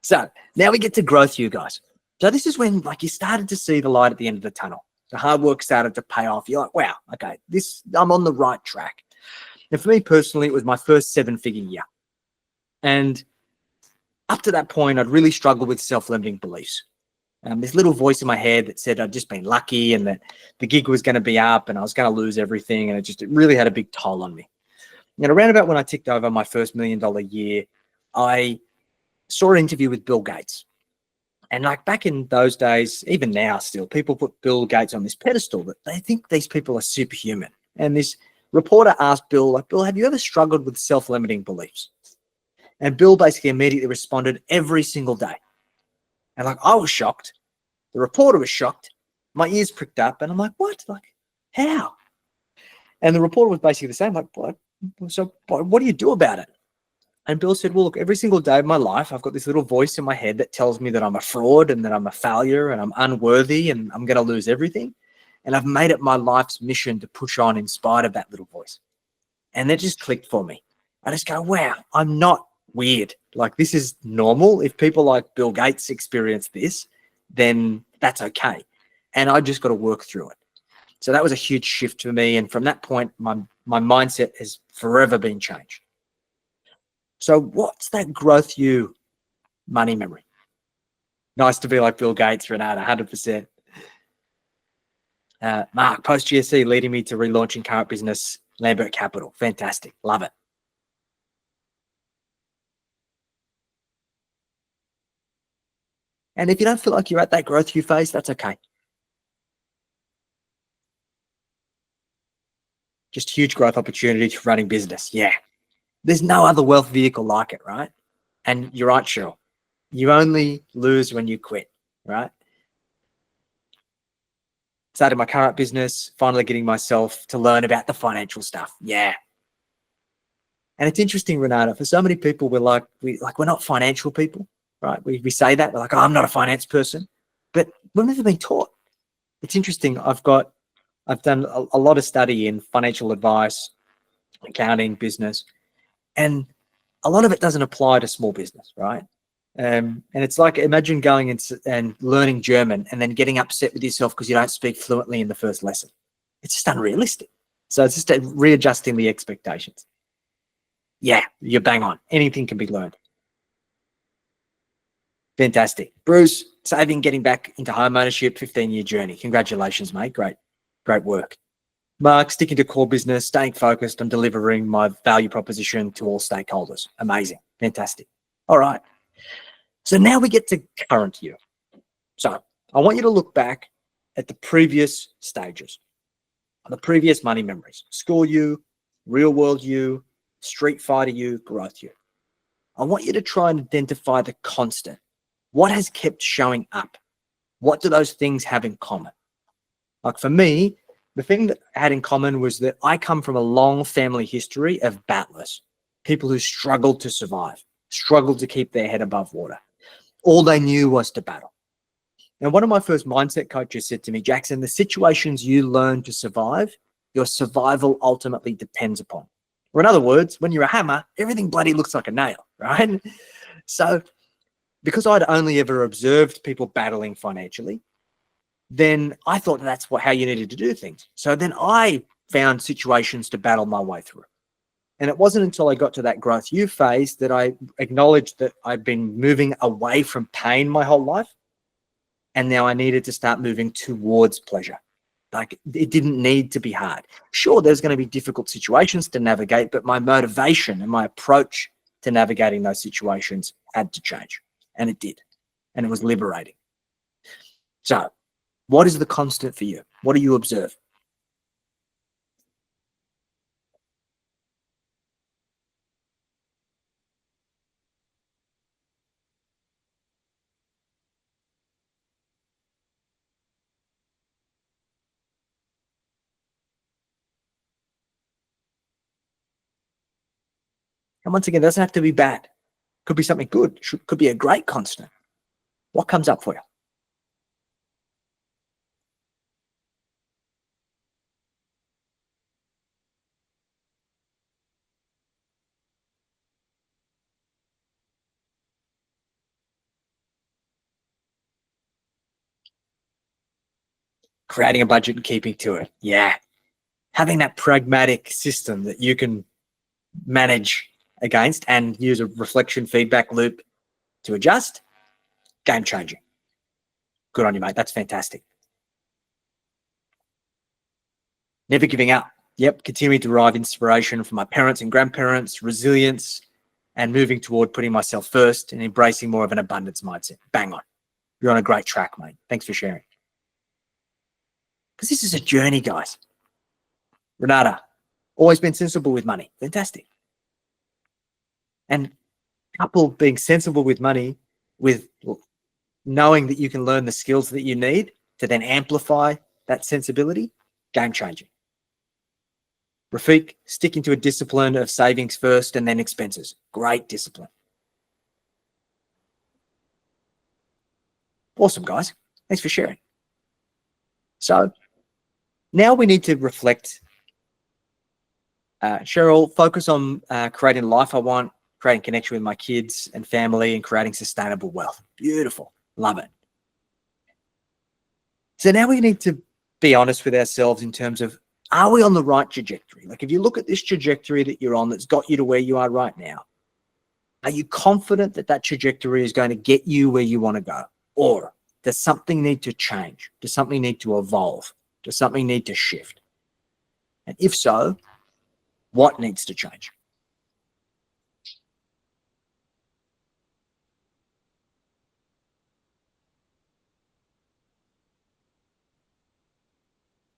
So now we get to growth, you guys. So this is when you started to see the light at the end of the tunnel. The hard work started to pay off. You're like, wow, okay, I'm on the right track. And for me personally, it was my first 7-figure year. And up to that point, I'd really struggled with self-limiting beliefs. This little voice in my head that said I'd just been lucky and that the gig was going to be up and I was going to lose everything. And it really had a big toll on me. And around about when I ticked over my first $1 million year, I saw an interview with Bill Gates. And back in those days, even now still, people put Bill Gates on this pedestal that they think these people are superhuman. And this reporter asked Bill, Bill, have you ever struggled with self-limiting beliefs? And Bill basically immediately responded every single day. And I was shocked. The reporter was shocked. My ears pricked up and I'm like, what? How? And the reporter was basically the same. What? So what do you do about it? And Bill said, well, look, every single day of my life, I've got this little voice in my head that tells me that I'm a fraud and that I'm a failure and I'm unworthy and I'm going to lose everything. And I've made it my life's mission to push on in spite of that little voice. And that just clicked for me. I just go, wow, I'm not weird. Like, this is normal. If people like Bill Gates experience this, then that's okay. And I just got to work through it. So that was a huge shift for me. And from that point, my mindset has forever been changed. So what's that growth you money memory? Nice to be like Bill Gates, Renata, 100%. Mark, post GSC leading me to relaunching current business, Lambert Capital. Fantastic. Love it. And if you don't feel like you're at that growth you phase, that's okay. Just huge growth opportunities for running business. Yeah. There's no other wealth vehicle like it, right? And you're right, Cheryl. You only lose when you quit, right? Started my current business, finally getting myself to learn about the financial stuff. Yeah. And it's interesting, Renata, for so many people, we're not financial people, right? We say that, we're like, oh, I'm not a finance person, but we've never been taught. It's interesting. I've done a lot of study in financial advice, accounting, business, and a lot of it doesn't apply to small business, right? And it's like, imagine going and learning German and then getting upset with yourself because you don't speak fluently in the first lesson. It's just unrealistic. So it's just readjusting the expectations. Yeah, you're bang on. Anything can be learned. Fantastic. Bruce, saving, getting back into home ownership, 15-year journey. Congratulations, mate. Great work. Mark, sticking to core business, staying focused on delivering my value proposition to all stakeholders. Amazing. Fantastic. All right. So now we get to current year. So I want you to look back at the previous stages, the previous money memories, school you, real world you, street fighter you, growth you. I want you to try and identify the constant. What has kept showing up? What do those things have in common? Like for me, the thing that I had in common was that I come from a long family history of battlers, people who struggled to survive, struggled to keep their head above water. All they knew was to battle. And one of my first mindset coaches said to me, Jackson, the situations you learn to survive, your survival ultimately depends upon. Or in other words, when you're a hammer, everything bloody looks like a nail, right? So because I'd only ever observed people battling financially, then I thought that's how you needed to do things. So then I found situations to battle my way through. And it wasn't until I got to that growth you phase that I acknowledged that I'd been moving away from pain my whole life. And now I needed to start moving towards pleasure. Like, it didn't need to be hard. Sure, there's going to be difficult situations to navigate, but my motivation and my approach to navigating those situations had to change. And it did. And it was liberating. So what is the constant for you? What do you observe? And once again, it doesn't have to be bad. Could be something good. Could be a great constant. What comes up for you? Creating a budget and keeping to it. Yeah. Having that pragmatic system that you can manage against and use a reflection feedback loop to adjust. Game changing. Good on you, mate. That's fantastic. Never giving up. Yep. Continuing to derive inspiration from my parents and grandparents, resilience, and moving toward putting myself first and embracing more of an abundance mindset. Bang on. You're on a great track, mate. Thanks for sharing. Because this is a journey, guys. Renata, always been sensible with money. Fantastic. And couple being sensible with money with knowing that you can learn the skills that you need to then amplify that sensibility, game changing. Rafiq, sticking to a discipline of savings first and then expenses. Great discipline. Awesome, guys. Thanks for sharing. So now we need to reflect. Cheryl, focus on creating the life I want, creating connection with my kids and family, and creating sustainable wealth. Beautiful. Love it. So now we need to be honest with ourselves in terms of, are we on the right trajectory? Like, if you look at this trajectory that you're on that's got you to where you are right now, are you confident that that trajectory is going to get you where you want to go? Or does something need to change? Does something need to evolve? Does something need to shift? And if so, what needs to change?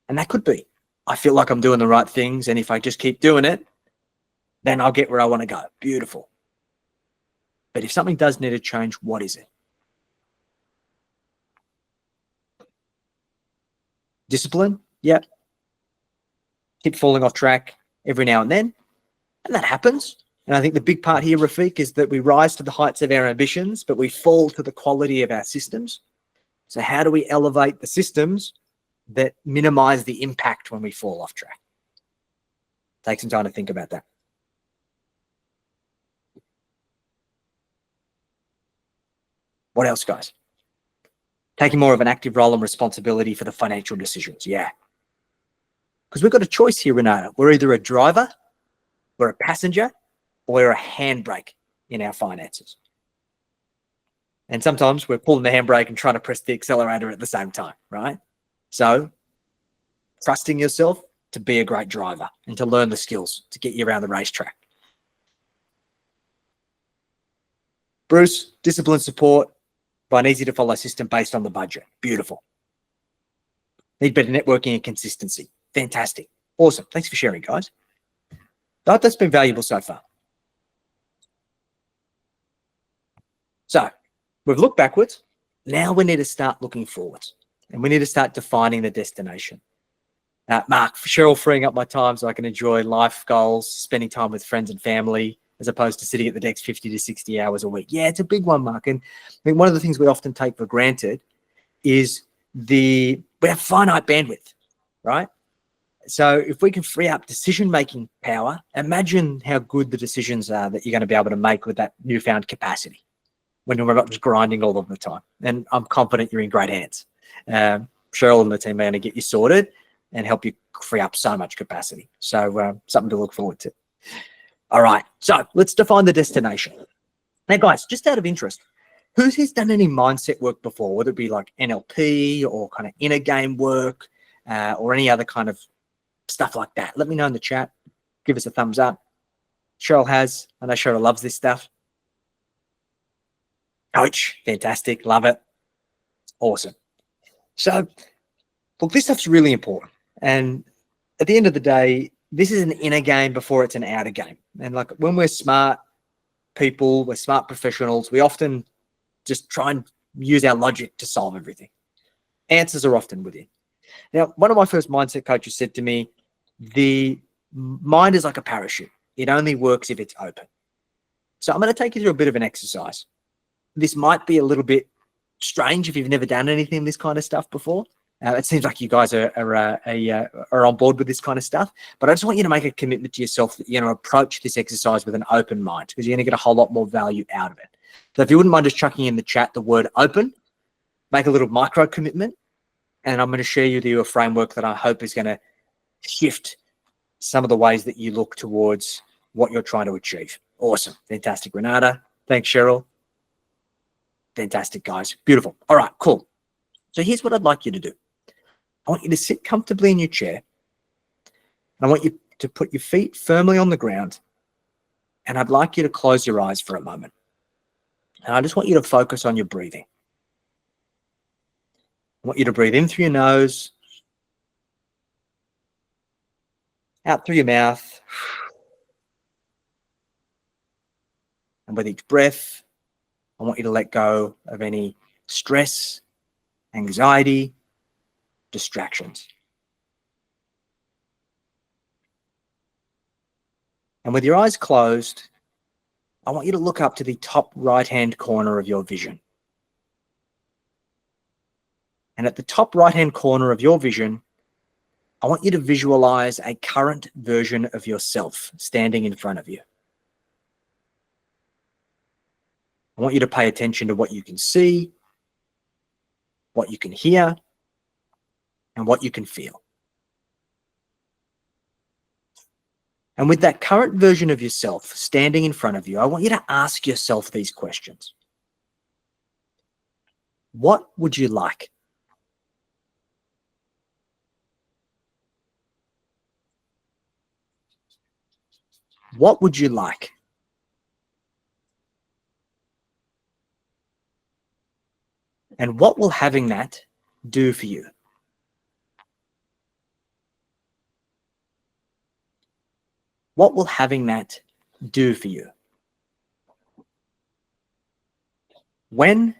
And that could be, I feel like I'm doing the right things, and if I just keep doing it, then I'll get where I want to go. Beautiful. But if something does need to change, what is it? Discipline? Yep. Keep falling off track every now and then. And that happens. And I think the big part here, Rafiq, is that we rise to the heights of our ambitions, but we fall to the quality of our systems. So how do we elevate the systems that minimize the impact when we fall off track? Take some time to think about that. What else, guys? Taking more of an active role and responsibility for the financial decisions. Yeah. Because we've got a choice here, Renata. We're either a driver, we're a passenger, or we're a handbrake in our finances. And sometimes we're pulling the handbrake and trying to press the accelerator at the same time, right? So trusting yourself to be a great driver and to learn the skills to get you around the racetrack. Bruce, discipline support by an easy to follow system based on the budget. Beautiful. Need better networking and consistency. Fantastic. Awesome. Thanks for sharing, guys. I hope that's been valuable so far. So we've looked backwards. Now we need to start looking forwards, and we need to start defining the destination. Mark, Cheryl, freeing up my time so I can enjoy life goals, spending time with friends and family, as opposed to sitting at the desk 50 to 60 hours a week. Yeah, it's a big one, Mark. And I think one of the things we often take for granted is we have finite bandwidth, right? So if we can free up decision-making power, imagine how good the decisions are that you're going to be able to make with that newfound capacity when we're not just grinding all of the time. And I'm confident you're in great hands. Cheryl and the team are going to get you sorted and help you free up so much capacity. So something to look forward to. All right, so let's define the destination. Now, guys, just out of interest, who's done any mindset work before, whether it be like NLP or kind of inner game work or any other kind of stuff like that? Let me know in the chat. Give us a thumbs up. Cheryl has. I know Cheryl loves this stuff. Coach, fantastic. Love it. Awesome. So, look, this stuff's really important. And at the end of the day, this is an inner game before it's an outer game. And like when we're smart people, we're smart professionals, we often just try and use our logic to solve everything. Answers are often within. Now, one of my first mindset coaches said to me, the mind is like a parachute. It only works if it's open. So I'm going to take you through a bit of an exercise. This might be a little bit strange if you've never done anything of this kind of stuff before. It seems like you guys are on board with this kind of stuff, but I just want you to make a commitment to yourself that you're going to approach this exercise with an open mind, because you're going to get a whole lot more value out of it. So if you wouldn't mind just chucking in the chat the word open, make a little micro commitment, and I'm going to share with you a framework that I hope is going to shift some of the ways that you look towards what you're trying to achieve. Awesome. Fantastic, Renata. Thanks, Cheryl. Fantastic, guys. Beautiful. All right, cool. So here's what I'd like you to do. I want you to sit comfortably in your chair. And I want you to put your feet firmly on the ground. And I'd like you to close your eyes for a moment. And I just want you to focus on your breathing. I want you to breathe in through your nose, out through your mouth. And with each breath, I want you to let go of any stress, anxiety, distractions. And with your eyes closed, I want you to look up to the top right-hand corner of your vision. And at the top right-hand corner of your vision, I want you to visualize a current version of yourself standing in front of you. I want you to pay attention to what you can see, what you can hear, and what you can feel. And with that current version of yourself standing in front of you, I want you to ask yourself these questions. What would you like? What would you like? And what will having that do for you? What will having that do for you? When,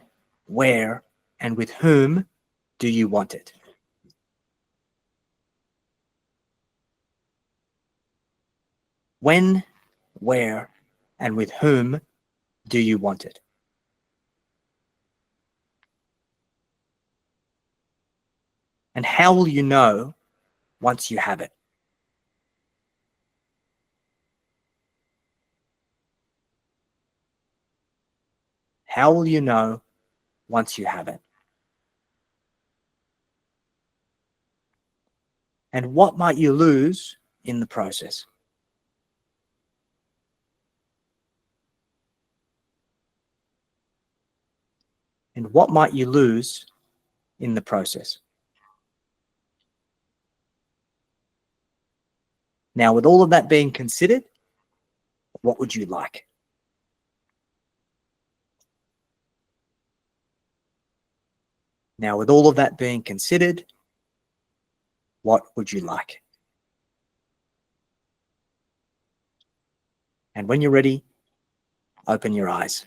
where, and with whom do you want it? When, where, and with whom do you want it? And how will you know once you have it? How will you know once you have it? And what might you lose in the process? And what might you lose in the process? Now, with all of that being considered, what would you like? Now, with all of that being considered, what would you like? And when you're ready, open your eyes.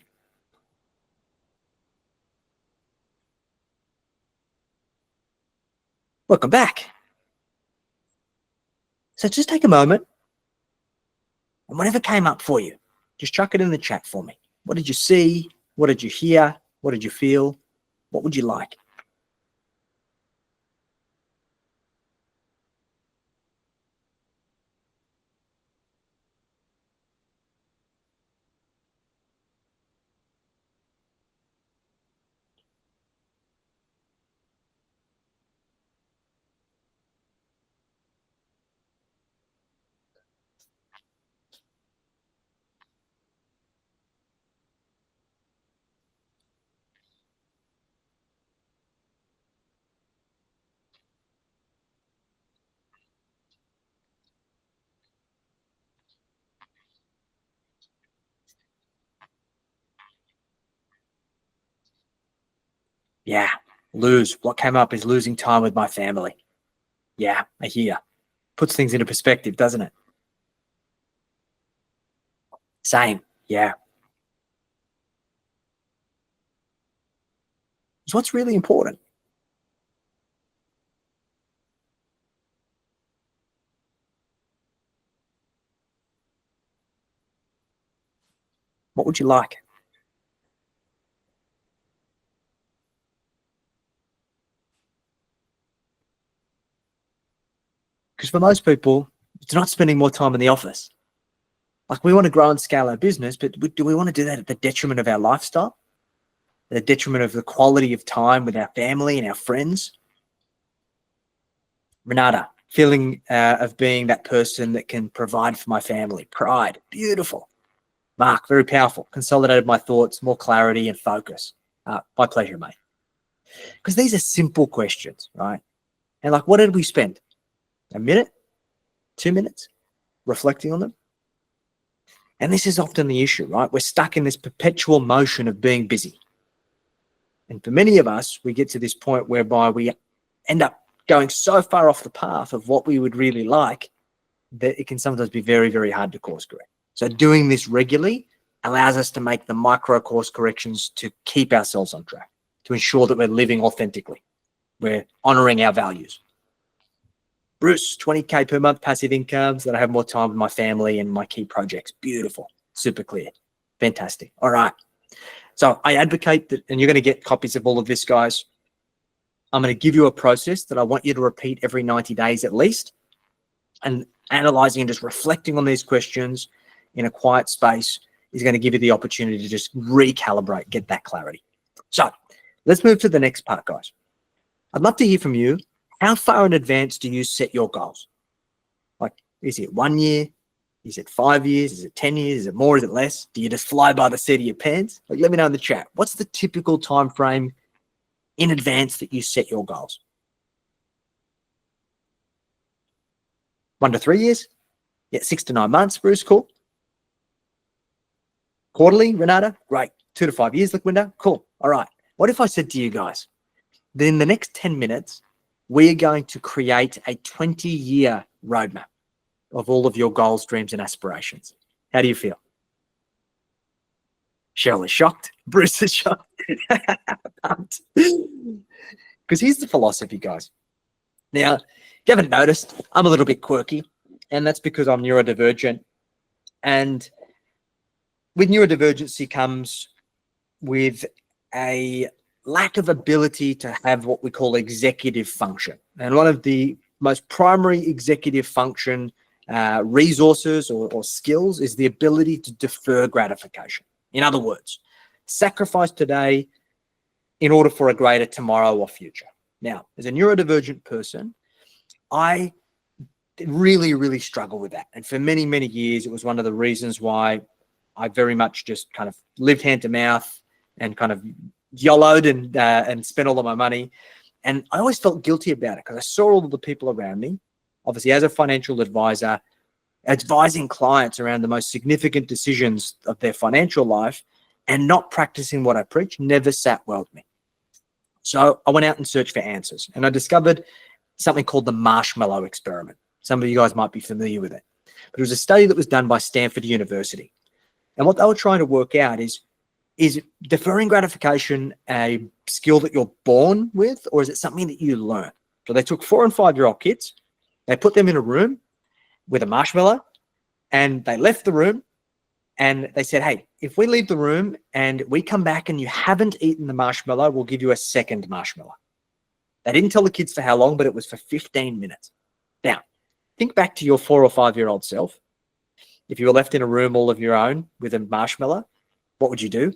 Welcome back. So just take a moment and whatever came up for you, just chuck it in the chat for me. What did you see? What did you hear? What did you feel? What would you like? Yeah, lose. What came up is losing time with my family. Yeah, I hear. Puts things into perspective, doesn't it? Same. Yeah. So what's really important? What would you like? Because for most people, it's not spending more time in the office. Like we want to grow and scale our business, but do we want to do that at the detriment of our lifestyle? At the detriment of the quality of time with our family and our friends? Renata, feeling of being that person that can provide for my family. Pride, beautiful. Mark, very powerful. Consolidated my thoughts, more clarity and focus. My pleasure, mate. Because these are simple questions, right? And like, what did we spend? A minute? 2 minutes? Reflecting on them? And this is often the issue, right? We're stuck in this perpetual motion of being busy. And for many of us, we get to this point whereby we end up going so far off the path of what we would really like that it can sometimes be very, very hard to course correct. So doing this regularly allows us to make the micro course corrections to keep ourselves on track, to ensure that we're living authentically. We're honoring our values. Bruce, 20K per month passive income so that I have more time with my family and my key projects. Beautiful. Super clear. Fantastic. All right. So I advocate that, and you're going to get copies of all of this, guys. I'm going to give you a process that I want you to repeat every 90 days at least, and analyzing and just reflecting on these questions in a quiet space is going to give you the opportunity to just recalibrate, get that clarity. So let's move to the next part, guys. I'd love to hear from you. How far in advance do you set your goals? Like, is it 1 year? Is it 5 years? Is it 10 years? Is it more? Is it less? Do you just fly by the seat of your pants? Like, let me know in the chat. What's the typical time frame in advance that you set your goals? 1 to 3 years? Yeah, 6 to 9 months, Bruce, cool. Quarterly, Renata? Great. 2 to 5 years, Liquinda? Cool. All right. What if I said to you guys, then in the next 10 minutes, we are going to create a 20-year roadmap of all of your goals, dreams, and aspirations? How do you feel? Cheryl is shocked. Bruce is shocked. Because here's the philosophy, guys. Now, if you haven't noticed, I'm a little bit quirky, and that's because I'm neurodivergent. And with neurodivergency comes with a lack of ability to have what we call executive function. And one of the most primary executive function resources or skills is the ability to defer gratification. In other words, sacrifice today in order for a greater tomorrow or future. Now, as a neurodivergent person, I really, really struggle with that. And for many, many years, it was one of the reasons why I very much just kind of lived hand to mouth and kind of YOLO'd and spent all of my money. And I always felt guilty about it because I saw all of the people around me, obviously as a financial advisor, advising clients around the most significant decisions of their financial life, and not practicing what I preach never sat well with me. So I went out and searched for answers, and I discovered something called the marshmallow experiment. Some of you guys might be familiar with it, but it was a study that was done by Stanford University. And what they were trying to work out is deferring gratification a skill that you're born with, or is it something that you learn? So they took 4 and 5-year-old kids, they put them in a room with a marshmallow, and they left the room, and they said, hey, if we leave the room and we come back and you haven't eaten the marshmallow, we'll give you a second marshmallow. They didn't tell the kids for how long, but it was for 15 minutes. Now, think back to your 4 or 5-year-old self. If you were left in a room all of your own with a marshmallow, what would you do?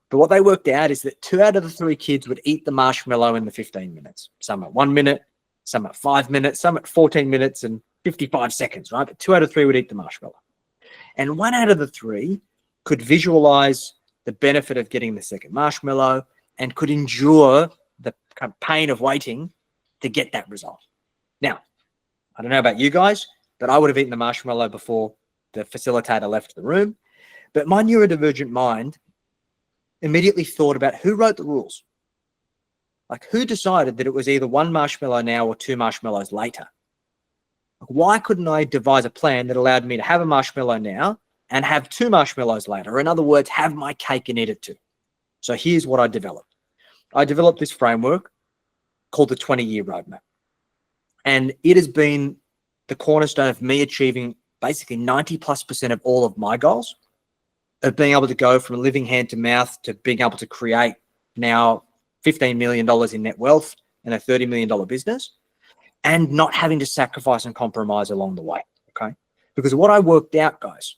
But what they worked out is that 2 out of the 3 kids would eat the marshmallow in the 15 minutes. Some at 1 minute, some at 5 minutes, some at 14 minutes and 55 seconds, right? But 2 out of 3 would eat the marshmallow. And 1 out of the 3 could visualize the benefit of getting the second marshmallow and could endure the kind of pain of waiting to get that result. Now, I don't know about you guys, but I would have eaten the marshmallow before the facilitator left the room. But my neurodivergent mind immediately thought about who wrote the rules. Like, who decided that it was either 1 marshmallow now or 2 marshmallows later? Why couldn't I devise a plan that allowed me to have a marshmallow now and have 2 marshmallows later? Or in other words, have my cake and eat it too. So here's what I developed. I developed this framework called the 20-year roadmap. And it has been the cornerstone of me achieving basically 90+% of all of my goals, of being able to go from living hand to mouth to being able to create now $15 million in net wealth and a $30 million business, and not having to sacrifice and compromise along the way, okay? Because what I worked out, guys,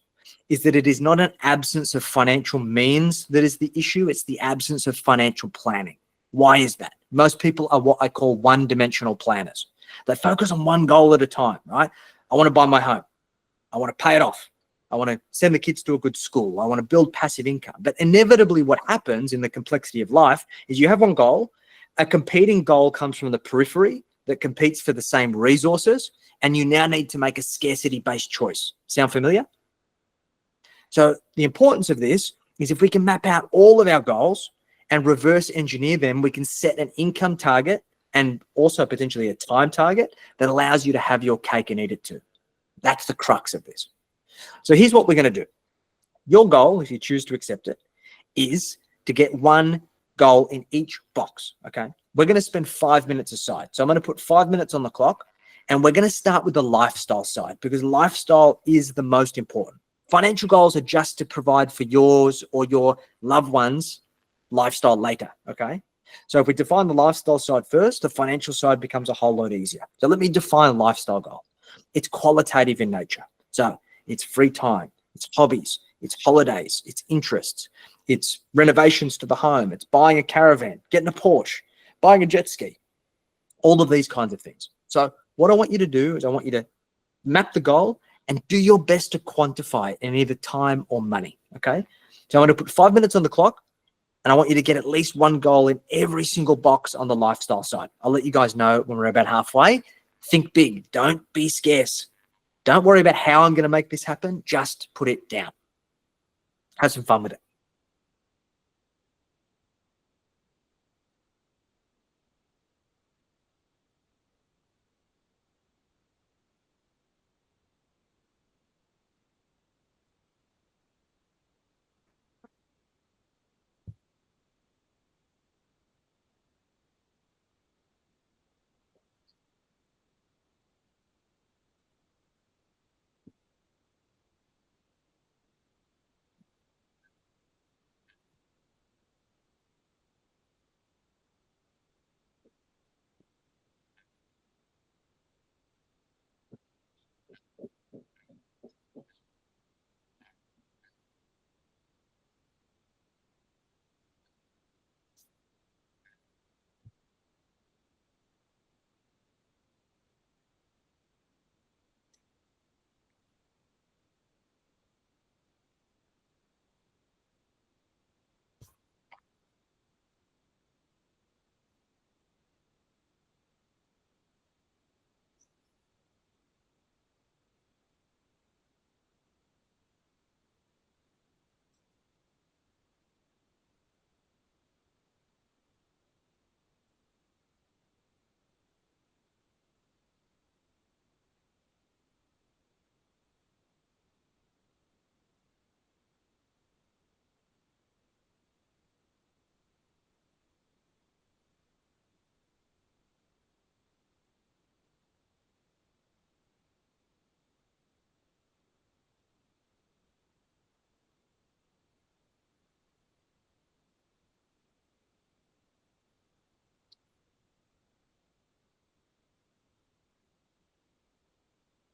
is that it is not an absence of financial means that is the issue, it's the absence of financial planning. Why is that? Most people are what I call one-dimensional planners. They focus on one goal at a time, right? I want to buy my home. I want to pay it off. I want to send the kids to a good school. I want to build passive income. But inevitably what happens in the complexity of life is you have one goal, a competing goal comes from the periphery that competes for the same resources, and you now need to make a scarcity-based choice. Sound familiar? So the importance of this is if we can map out all of our goals and reverse engineer them, we can set an income target and also potentially a time target that allows you to have your cake and eat it too. That's the crux of this. So here's what we're going to do. Your goal, if you choose to accept it, is to get one goal in each box, okay? We're going to spend 5 minutes aside. So I'm going to put 5 minutes on the clock, and we're going to start with the lifestyle side because lifestyle is the most important. Financial goals are just to provide for yours or your loved ones' lifestyle later, okay? So if we define the lifestyle side first, the financial side becomes a whole lot easier. So let me define a lifestyle goal. It's qualitative in nature. So it's free time, it's hobbies, it's holidays, it's interests, it's renovations to the home, it's buying a caravan, getting a Porsche, buying a jet ski, all of these kinds of things. So what I want you to do is I want you to map the goal and do your best to quantify it in either time or money, okay? So I want to put 5 minutes on the clock, and I want you to get at least one goal in every single box on the lifestyle side. I'll let you guys know when we're about halfway. Think big. Don't be scarce. Don't worry about how I'm going to make this happen. Just put it down. Have some fun with it.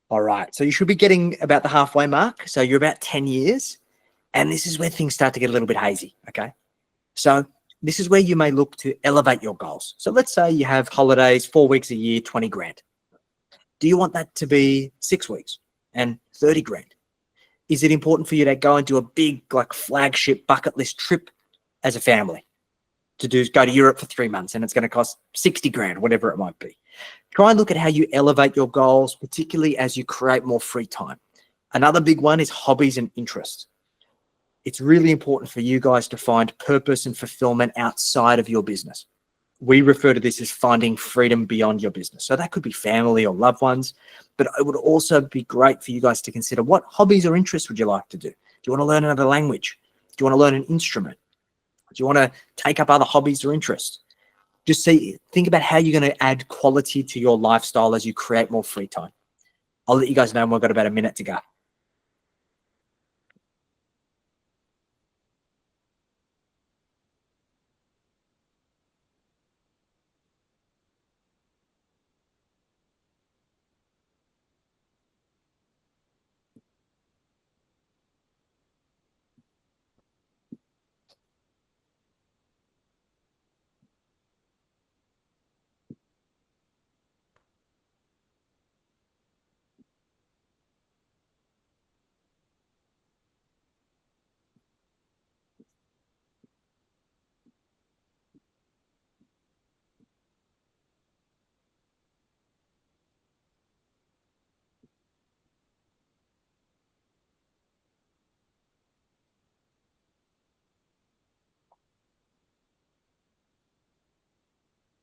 All right. So you should be getting about the halfway mark. So you're about 10 years. And this is where things start to get a little bit hazy. Okay. So this is where you may look to elevate your goals. So let's say you have holidays, 4 weeks a year, 20 grand. Do you want that to be 6 weeks and 30 grand? Is it important for you to go and do a big, like, flagship bucket list trip as a family to go to Europe for 3 months and it's going to cost 60 grand, whatever it might be? Try and look at how you elevate your goals, particularly as you create more free time. Another big one is hobbies and interests. It's really important for you guys to find purpose and fulfillment outside of your business. We refer to this as finding freedom beyond your business. So that could be family or loved ones, but it would also be great for you guys to consider what hobbies or interests would you like to do? Do you want to learn another language? Do you want to learn an instrument? Do you want to take up other hobbies or interests? Just think about how you're going to add quality to your lifestyle as you create more free time. I'll let you guys know when we've got about a minute to go.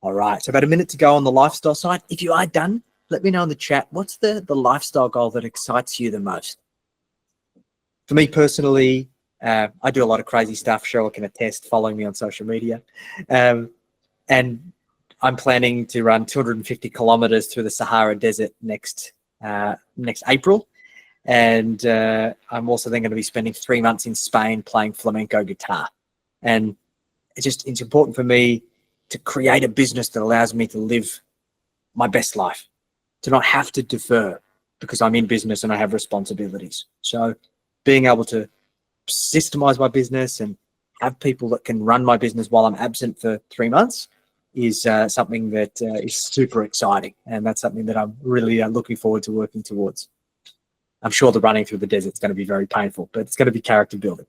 All right, so about a minute to go on the lifestyle side. If you are done, let me know in the chat, what's the lifestyle goal that excites you the most? For me personally, I do a lot of crazy stuff. Cheryl can attest, following me on social media. And I'm planning to run 250 kilometers through the Sahara Desert next April. And I'm also then going to be spending 3 months in Spain playing flamenco guitar. And it's important for me to create a business that allows me to live my best life, to not have to defer because I'm in business and I have responsibilities. So being able to systemize my business and have people that can run my business while I'm absent for 3 months is something that is super exciting. And that's something that I'm really looking forward to working towards. I'm sure the running through the desert is going to be very painful, but it's going to be character building.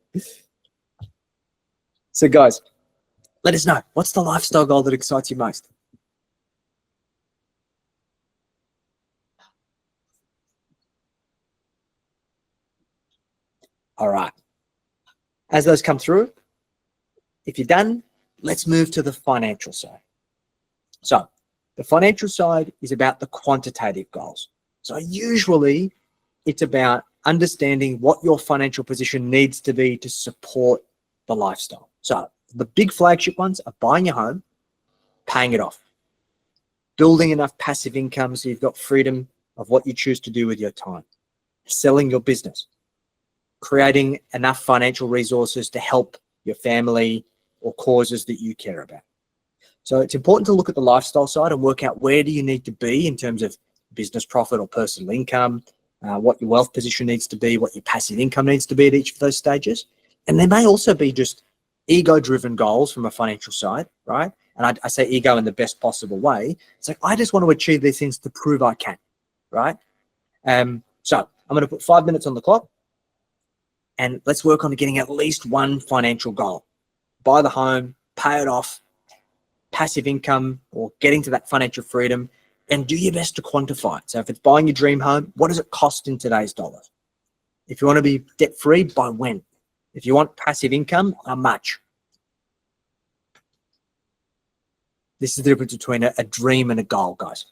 So guys, let us know, what's the lifestyle goal that excites you most? All right. As those come through, if you're done, let's move to the financial side. So the financial side is about the quantitative goals. So usually it's about understanding what your financial position needs to be to support the lifestyle. So the big flagship ones are buying a home, paying it off, building enough passive income so you've got freedom of what you choose to do with your time, selling your business, creating enough financial resources to help your family or causes that you care about. So it's important to look at the lifestyle side and work out where do you need to be in terms of business profit or personal income, what your wealth position needs to be, what your passive income needs to be at each of those stages. And there may also be just ego-driven goals from a financial side, right? And I say ego in the best possible way. It's like, I just want to achieve these things to prove I can, right? So I'm going to put 5 minutes on the clock and let's work on getting at least one financial goal. Buy the home, pay it off, passive income or getting to that financial freedom, and do your best to quantify it. So if it's buying your dream home, what does it cost in today's dollars? If you want to be debt-free, by when? If you want passive income, how much? This is the difference between a dream and a goal, guys.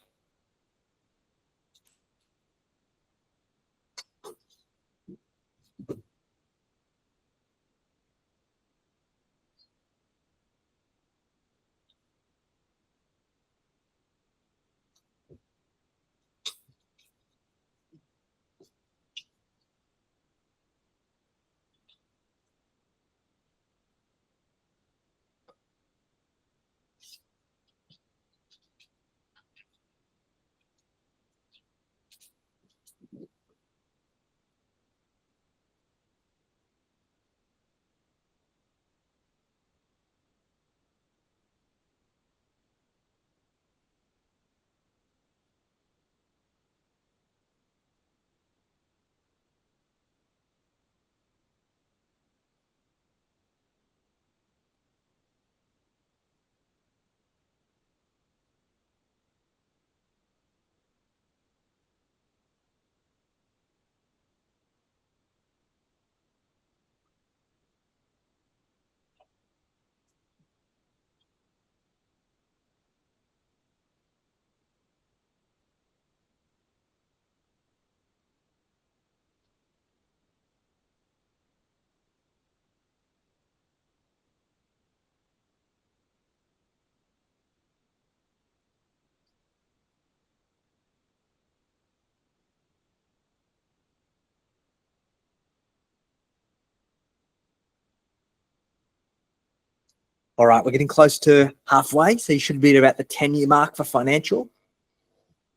All right, we're getting close to halfway, so you should be at about the 10-year mark for financial.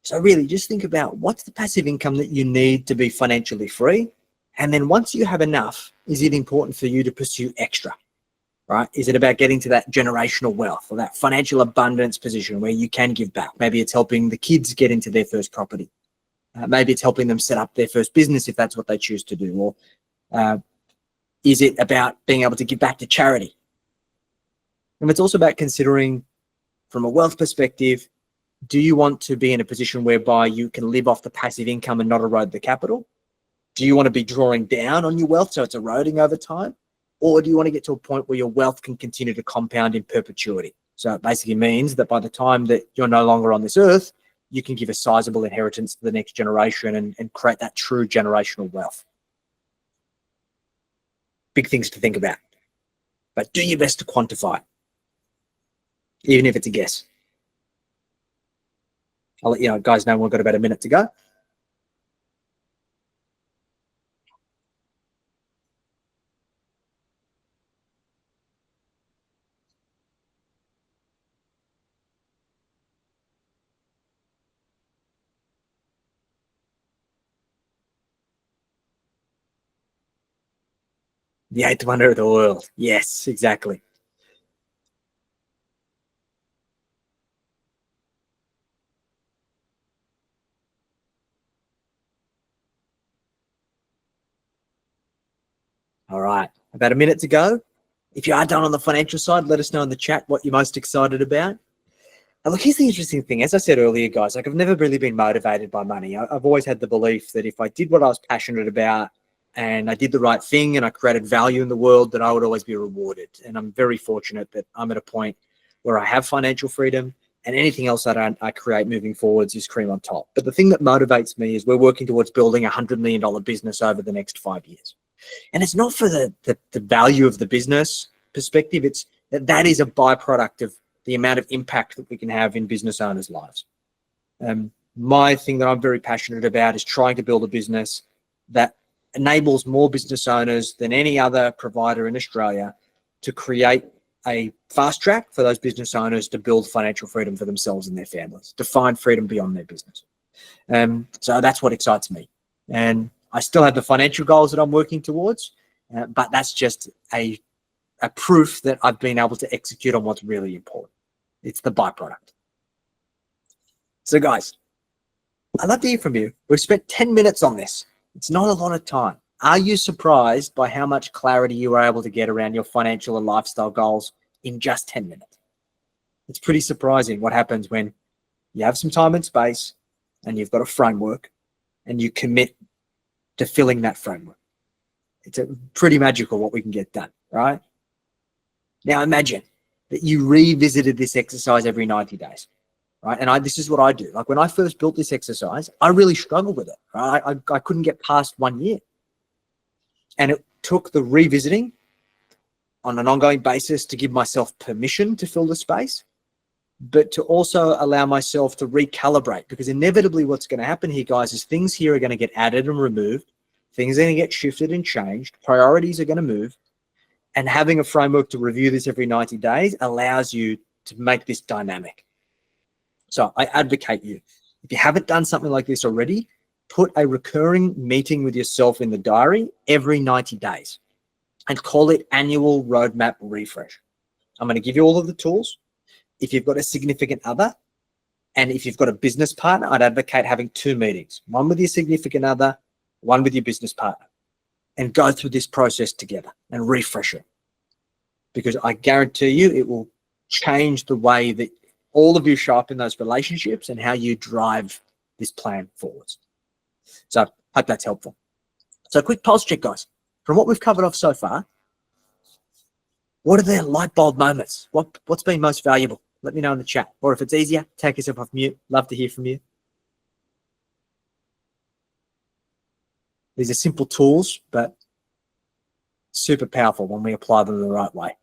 So really just think about what's the passive income that you need to be financially free. And then once you have enough, is it important for you to pursue extra, right? Is it about getting to that generational wealth or that financial abundance position where you can give back? Maybe it's helping the kids get into their first property. Maybe it's helping them set up their first business if that's what they choose to do. Or is it about being able to give back to charity? And it's also about considering from a wealth perspective, do you want to be in a position whereby you can live off the passive income and not erode the capital? Do you want to be drawing down on your wealth so it's eroding over time? Or do you want to get to a point where your wealth can continue to compound in perpetuity? So it basically means that by the time that you're no longer on this earth, you can give a sizable inheritance to the next generation and create that true generational wealth. Big things to think about. But do your best to quantify it, even if it's a guess. I'll let you guys know we've got about a minute to go. The eighth wonder of the world. Yes, exactly. All right, about a minute to go. If you are done on the financial side, let us know in the chat what you're most excited about. And look, here's the interesting thing. As I said earlier, guys, like I've never really been motivated by money. I've always had the belief that if I did what I was passionate about and I did the right thing and I created value in the world, that I would always be rewarded. And I'm very fortunate that I'm at a point where I have financial freedom, and anything else that I create moving forwards is cream on top. But the thing that motivates me is we're working towards building $100 million business over the next 5 years. And it's not for the value of the business perspective. It's that is a byproduct of the amount of impact that we can have in business owners' lives. My thing that I'm very passionate about is trying to build a business that enables more business owners than any other provider in Australia to create a fast track for those business owners to build financial freedom for themselves and their families, to find freedom beyond their business. So that's what excites me. And I still have the financial goals that I'm working towards, but that's just a proof that I've been able to execute on what's really important. It's the byproduct. So guys, I'd love to hear from you. We've spent 10 minutes on this. It's not a lot of time. Are you surprised by how much clarity you were able to get around your financial and lifestyle goals in just 10 minutes? It's pretty surprising what happens when you have some time and space and you've got a framework and you commit to filling that framework. It's pretty magical what we can get done, right? Now imagine that you revisited this exercise every 90 days, right? And this is what I do. Like when I first built this exercise, I really struggled with it, right? I couldn't get past 1 year. And it took the revisiting on an ongoing basis to give myself permission to fill the space, but to also allow myself to recalibrate, because inevitably what's going to happen here, guys, is things here are going to get added and removed. Things are going to get shifted and changed. Priorities are going to move. And having a framework to review this every 90 days allows you to make this dynamic. So I advocate you, if you haven't done something like this already, put a recurring meeting with yourself in the diary every 90 days and call it annual roadmap refresh. I'm going to give you all of the tools. If you've got a significant other and if you've got a business partner, I'd advocate having 2 meetings, one with your significant other, one with your business partner, and go through this process together and refresh it. Because I guarantee you it will change the way that all of you show up in those relationships and how you drive this plan forwards. So I hope that's helpful. So quick pulse check, guys. From what we've covered off so far, what are the light bulb moments? What's been most valuable? Let me know in the chat. Or if it's easier, take yourself off mute. Love to hear from you. These are simple tools, but super powerful when we apply them the right way.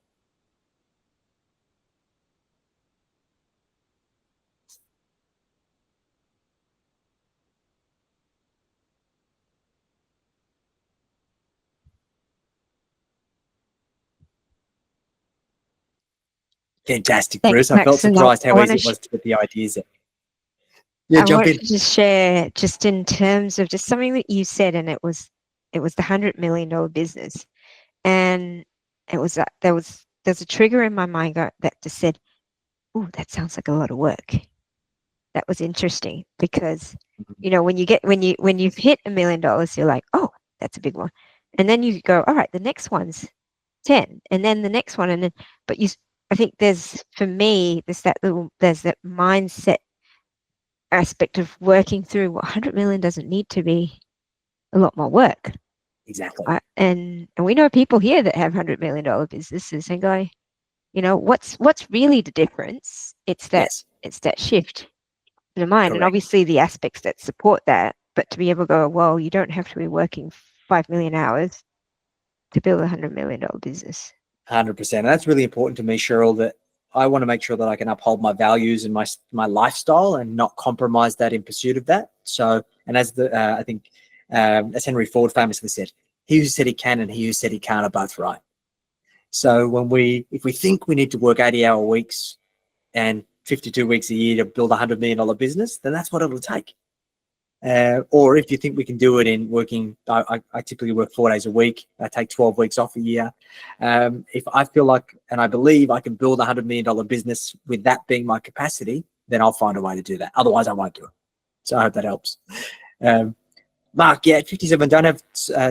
Fantastic, Thanks, Bruce. I felt Max. And surprised I how want easy to it was to get the ideas in. Yeah, I jump wanted in. to just share just in terms of just something that you said, and it was the $100 million business, and it was there's a trigger in my mind that just said, "Oh, that sounds like a lot of work." That was interesting because when you've hit $1 million, you're like, "Oh, that's a big one," and then you go, "All right, the next one's 10, and then the next one, and then but you." I think for me, there's that mindset aspect of working through 100 million doesn't need to be a lot more work. Exactly. And we know people here that have $100 million businesses and go, what's really the difference? It's that shift in the mind. Correct. And obviously the aspects that support that, but to be able to go, well, you don't have to be working 5 million hours to build a $100 million business. 100%. And that's really important to me, Cheryl, that I want to make sure that I can uphold my values and my lifestyle and not compromise that in pursuit of that. So, and as I think, as Henry Ford famously said, he who said he can and he who said he can't are both right. So if we think we need to work 80-hour weeks and 52 weeks a year to build a $100 million business, then that's what it'll take. Or if you think we can do it in working, I typically work 4 days a week. I take 12 weeks off a year. If I feel like, and I believe I can build $100 million business with that being my capacity, then I'll find a way to do that. Otherwise, I won't do it. So I hope that helps. Mark, yeah, at 57, don't have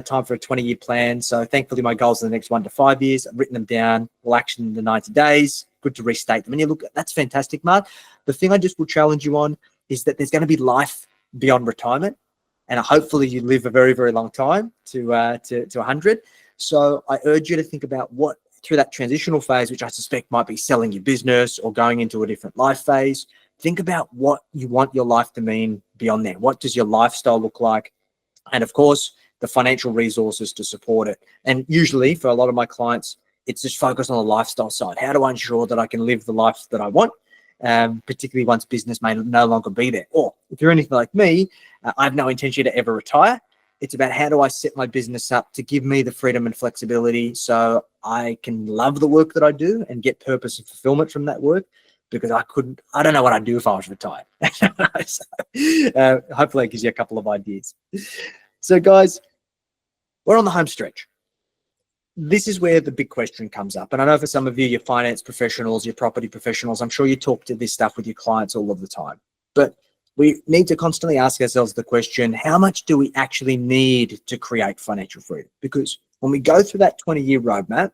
time for a 20-year plan. So thankfully, my goals are the next 1 to 5 years. I've written them down. We'll action in the 90 days. Good to restate them. And you look, that's fantastic, Mark. The thing I just will challenge you on is that there's going to be life beyond retirement. And hopefully you live a very, very long time to 100. So I urge you to think about what, through that transitional phase, which I suspect might be selling your business or going into a different life phase, think about what you want your life to mean beyond that. What does your lifestyle look like? And of course, the financial resources to support it. And usually for a lot of my clients, it's just focused on the lifestyle side. How do I ensure that I can live the life that I want? Particularly once business may no longer be there. Or if you're anything like me, I have no intention to ever retire. It's about how do I set my business up to give me the freedom and flexibility so I can love the work that I do and get purpose and fulfillment from that work, because I don't know what I'd do if I was retired. So, hopefully it gives you a couple of ideas. So guys, we're on the home stretch. This is where the big question comes up. And I know for some of you, you're finance professionals, you're property professionals, I'm sure you talk to this stuff with your clients all of the time. But we need to constantly ask ourselves the question, how much do we actually need to create financial freedom? Because when we go through that 20-year roadmap,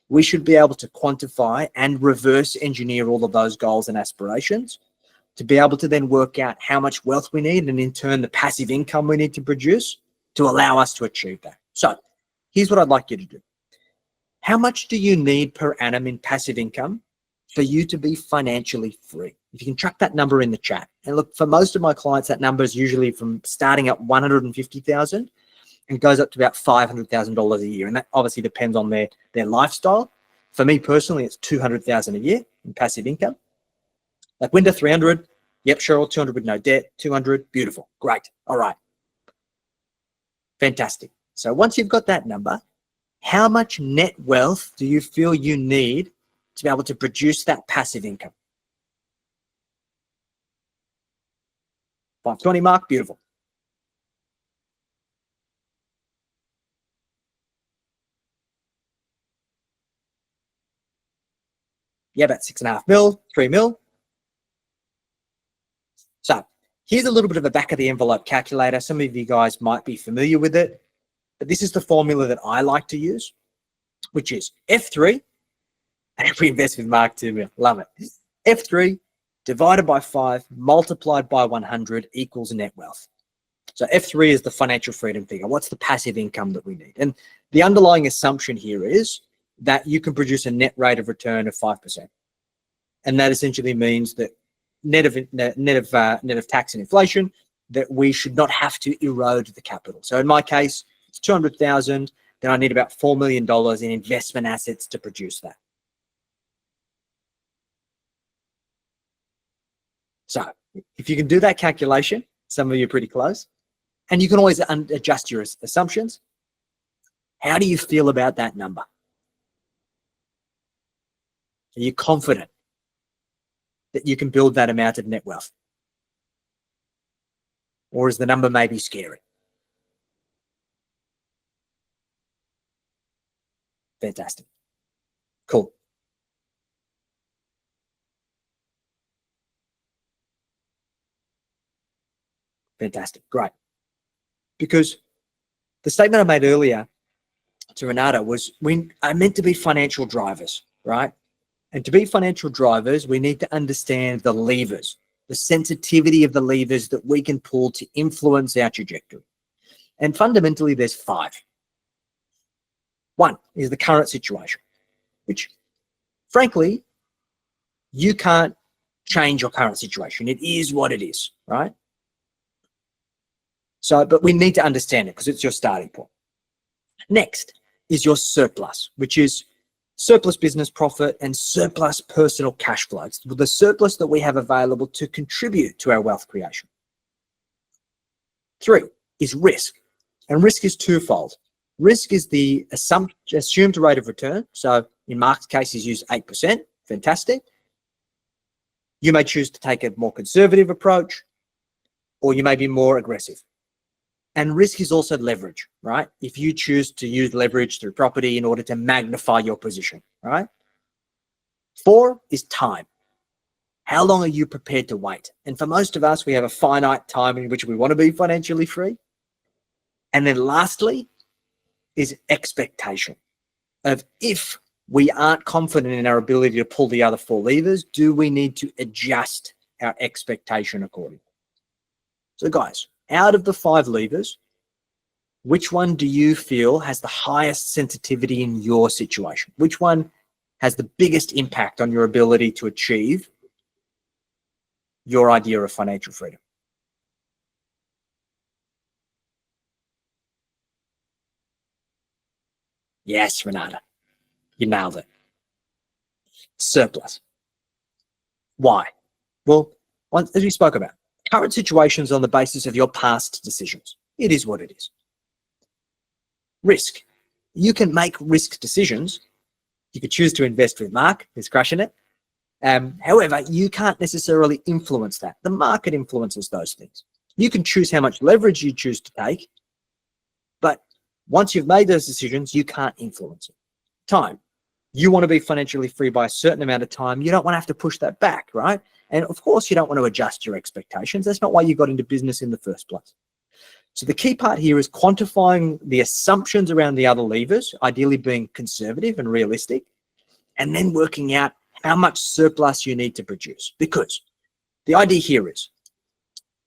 we should be able to quantify and reverse engineer all of those goals and aspirations to be able to then work out how much wealth we need and in turn the passive income we need to produce to allow us to achieve that. So here's what I'd like you to do. How much do you need per annum in passive income for you to be financially free? If you can chuck that number in the chat. And look, for most of my clients, that number is usually from starting at $150,000 and goes up to about $500,000 a year. And that obviously depends on their lifestyle. For me personally, it's $200,000 a year in passive income. Like window 300, yep, Cheryl, 200 with no debt, 200, beautiful, great, all right. Fantastic. So once you've got that number, how much net wealth do you feel you need to be able to produce that passive income? 520 mark, beautiful. Yeah, about 6.5 mil, 3 mil. So here's a little bit of a back of the envelope calculator. Some of you guys might be familiar with it, but this is the formula that I like to use, which is F3, and we invest with Mark 2 mil, love it. F3 divided by 5 multiplied by 100 equals net wealth. So F3 is the financial freedom figure. What's the passive income that we need? And the underlying assumption here is that you can produce a net rate of return of 5%. And that essentially means that net of tax and inflation, that we should not have to erode the capital. So in my case, it's 200,000, then I need about $4 million in investment assets to produce that. So if you can do that calculation, some of you are pretty close, and you can always adjust your assumptions. How do you feel about that number? Are you confident that you can build that amount of net wealth? Or is the number maybe scary? Fantastic. Cool. Fantastic. Great. Because the statement I made earlier to Renata was we are meant to be financial drivers, right? And to be financial drivers, we need to understand the levers, the sensitivity of the levers that we can pull to influence our trajectory. And fundamentally, there's 5. One is the current situation, which frankly, you can't change your current situation. It is what it is, right? So, but we need to understand it because it's your starting point. Next is your surplus, which is surplus business profit and surplus personal cash flows, the surplus that we have available to contribute to our wealth creation. 3 is risk, and risk is twofold. Risk is the assumed rate of return. So in Mark's case, he's used 8%. Fantastic. You may choose to take a more conservative approach. or you may be more aggressive. And risk is also leverage, right? If you choose to use leverage through property in order to magnify your position, right? 4 is time. How long are you prepared to wait? And for most of us, we have a finite time in which we want to be financially free. And then lastly is expectation of, if we aren't confident in our ability to pull the other 4 levers, do we need to adjust our expectation accordingly? So guys, out of the 5 levers, which one do you feel has the highest sensitivity in your situation? Which one has the biggest impact on your ability to achieve your idea of financial freedom? Yes, Renata, you nailed it. Surplus. Why? Well, as we spoke about, current situations on the basis of your past decisions. It is what it is. Risk. You can make risk decisions. You could choose to invest with Mark, who's crushing it. However, you can't necessarily influence that. The market influences those things. You can choose how much leverage you choose to take, but once you've made those decisions, you can't influence it. Time. You want to be financially free by a certain amount of time. You don't want to have to push that back, right? And of course, you don't want to adjust your expectations. That's not why you got into business in the first place. So the key part here is quantifying the assumptions around the other levers, ideally being conservative and realistic, and then working out how much surplus you need to produce. Because the idea here is,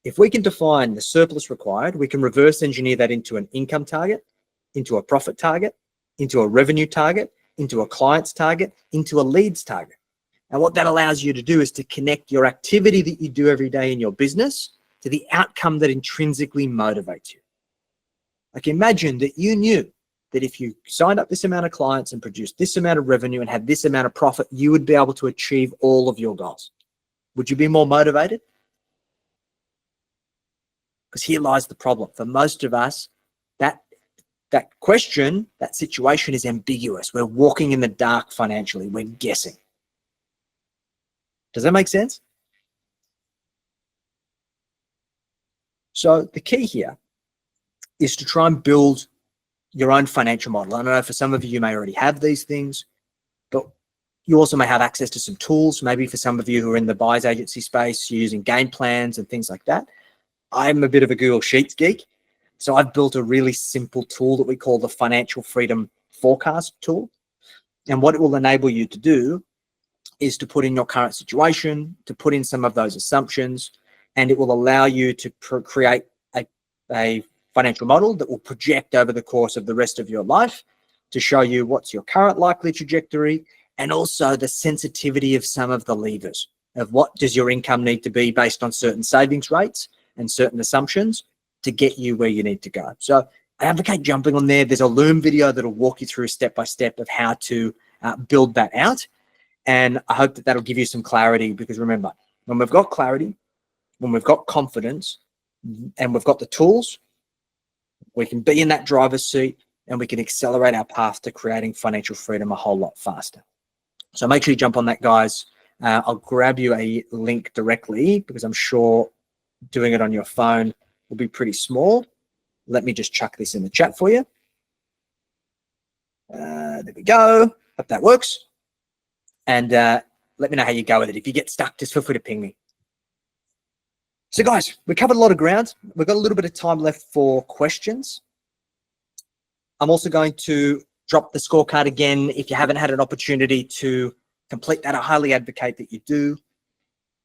if we can define the surplus required, we can reverse engineer that into an income target, into a profit target, into a revenue target, into a client's target, into a leads target. And what that allows you to do is to connect your activity that you do every day in your business to the outcome that intrinsically motivates you. Like, imagine that you knew that if you signed up this amount of clients and produced this amount of revenue and had this amount of profit, you would be able to achieve all of your goals. Would you be more motivated? Because here lies the problem. For most of us, that question, that situation is ambiguous. We're walking in the dark financially. We're guessing. Does that make sense? So the key here is to try and build your own financial model. I know for some of you, you may already have these things, but you also may have access to some tools. Maybe for some of you who are in the buyer's agency space, you're using game plans and things like that. I'm a bit of a Google Sheets geek. So I've built a really simple tool that we call the Financial Freedom Forecast tool. And what it will enable you to do is to put in your current situation, to put in some of those assumptions, and it will allow you to create a financial model that will project over the course of the rest of your life to show you what's your current likely trajectory, and also the sensitivity of some of the levers of what does your income need to be based on certain savings rates and certain assumptions to get you where you need to go. So I advocate jumping on there. There's a Loom video that'll walk you through step by step of how to build that out. And I hope that that'll give you some clarity, because remember, when we've got clarity, when we've got confidence, and we've got the tools, we can be in that driver's seat and we can accelerate our path to creating financial freedom a whole lot faster. So make sure you jump on that, guys. I'll grab you a link directly, because I'm sure doing it on your phone will be pretty small. Let me just chuck this in the chat for you. There we go. Hope that works. And let me know how you go with it. If you get stuck, just feel free to ping me. So guys, we covered a lot of ground. We've got a little bit of time left for questions. I'm also going to drop the scorecard again. If you haven't had an opportunity to complete that, I highly advocate that you do.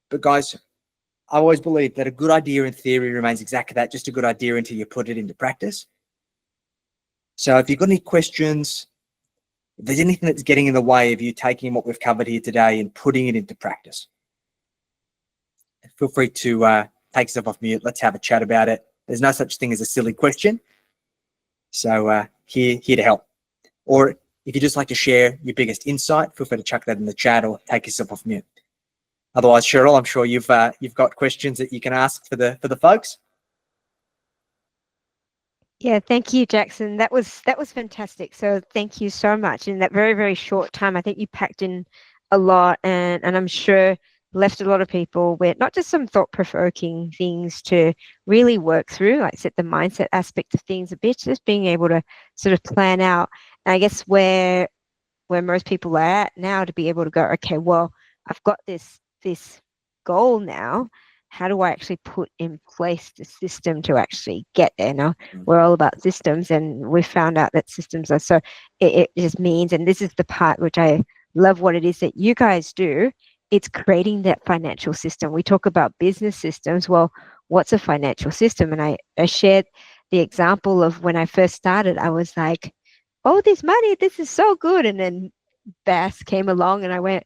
But guys, I always believe that a good idea in theory remains exactly that, just a good idea until you put it into practice. So if you've got any questions, if there's anything that's getting in the way of you taking what we've covered here today and putting it into practice, feel free to take yourself off mute. Let's have a chat about it. There's no such thing as a silly question. So here to help. Or if you just like to share your biggest insight, feel free to chuck that in the chat or take yourself off mute. Otherwise, Cheryl, I'm sure you've got questions that you can ask for the folks. Yeah, thank you, Jackson. That was fantastic. So thank you so much. In that very, very short time, I think you packed in a lot, and I'm sure left a lot of people with not just some thought-provoking things to really work through, like I said, the mindset aspect of things a bit, just being able to sort of plan out. And I guess where most people are at now, to be able to go, okay, well, I've got this goal now. How do I actually put in place the system to actually get there? Now, we're all about systems, and we found out that systems are so, it just means, and this is the part which I love what it is that you guys do, it's creating that financial system. We talk about business systems. Well, what's a financial system? And I shared the example of when I first started, I was like, oh, this money, this is so good. And then Bass came along and I went,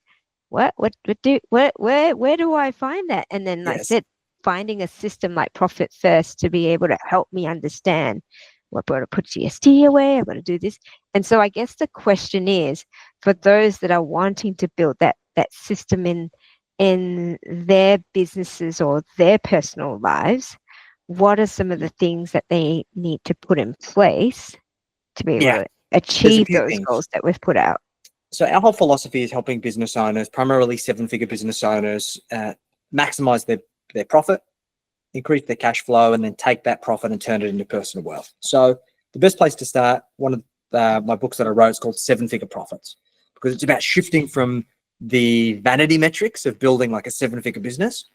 where do I find that? And then like I Yes. said, finding a system like Profit First to be able to help me understand, well, I've got to put GST away, I've got to do this. And so I guess the question is, for those that are wanting to build that system in their businesses or their personal lives, what are some of the things that they need to put in place to be able Yeah. to There's a achieve few those things. goals that we've put out? So our whole philosophy is helping business owners, primarily seven-figure business owners, maximize their profit, increase their cash flow, and then take that profit and turn it into personal wealth. So the best place to start, one of my books that I wrote is called Seven Figure Profits, because it's about shifting from the vanity metrics of building like a seven-figure business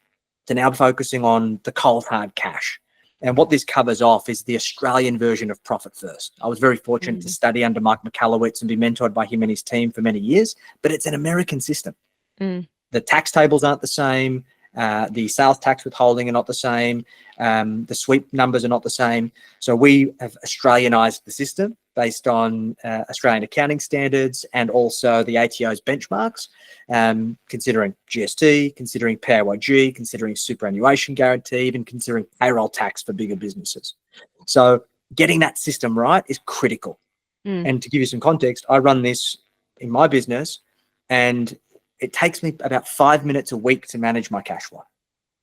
to now focusing on the cold hard cash. And what this covers off is the Australian version of Profit First. I was very fortunate to study under Mike McAllowitz and be mentored by him and his team for many years, but it's an American system. The tax tables aren't the same. The sales tax withholding are not the same. The sweep numbers are not the same. So we have Australianized the system based on Australian accounting standards and also the ATO's benchmarks, considering GST, considering PAYG, considering superannuation guarantee, even considering payroll tax for bigger businesses. So getting that system right is critical. And to give you some context, I run this in my business, and it takes me about 5 minutes a week to manage my cash flow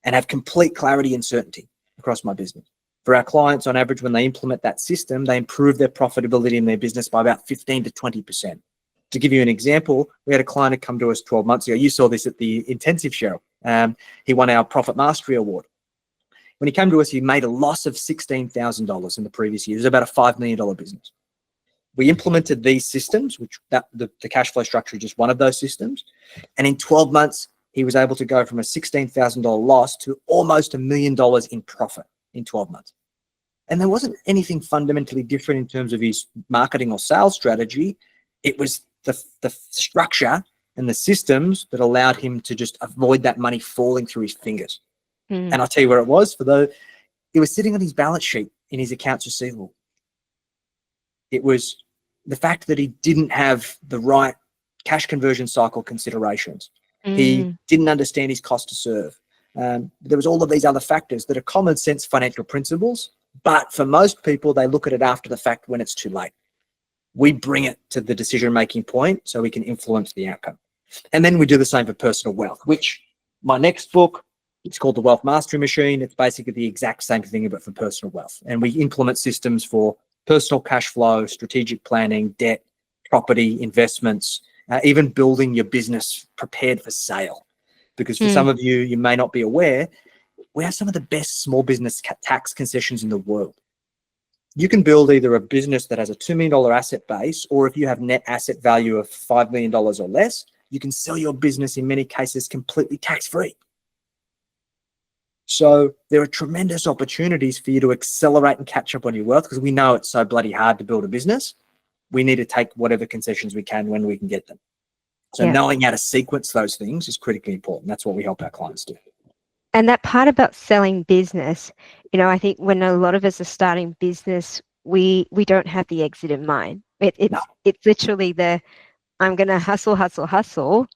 and have complete clarity and certainty across my business. For our clients, on average, when they implement that system, they improve their profitability in their business by about 15 to 20%. To give you an example, we had a client who come to us 12 months ago. You saw this at the intensive, Cheryl. He won our Profit Mastery Award. When he came to us, he made a loss of $16,000 in the previous year. It was about a $5 million business. We implemented these systems, which the cash flow structure is just one of those systems. And in 12 months, he was able to go from a $16,000 loss to almost $1 million in profit in 12 months. And there wasn't anything fundamentally different in terms of his marketing or sales strategy. It was the structure and the systems that allowed him to just avoid that money falling through his fingers. And I'll tell you where it was. It was sitting on his balance sheet in his accounts receivable. It was the fact that he didn't have the right cash conversion cycle considerations. He didn't understand his cost to serve. There was all of these other factors that are common sense financial principles, but for most people, they look at it after the fact when it's too late. We bring it to the decision-making point so we can influence the outcome. And then we do the same for personal wealth, which my next book, it's called The Wealth Mastery Machine. It's basically the exact same thing, but for personal wealth. And we implement systems for personal cash flow, strategic planning, debt, property, investments, even building your business prepared for sale. Because for some of you, you may not be aware, we have some of the best small business tax concessions in the world. You can build either a business that has a $2 million asset base, or if you have net asset value of $5 million or less, you can sell your business in many cases completely tax-free. So there are tremendous opportunities for you to accelerate and catch up on your wealth, because we know it's so bloody hard to build a business. We need to take whatever concessions we can when we can get them. So knowing how to sequence those things is critically important. That's what we help our clients do. And that part about selling business, I think when a lot of us are starting business, we don't have the exit in mind. It's literally I'm going to hustle,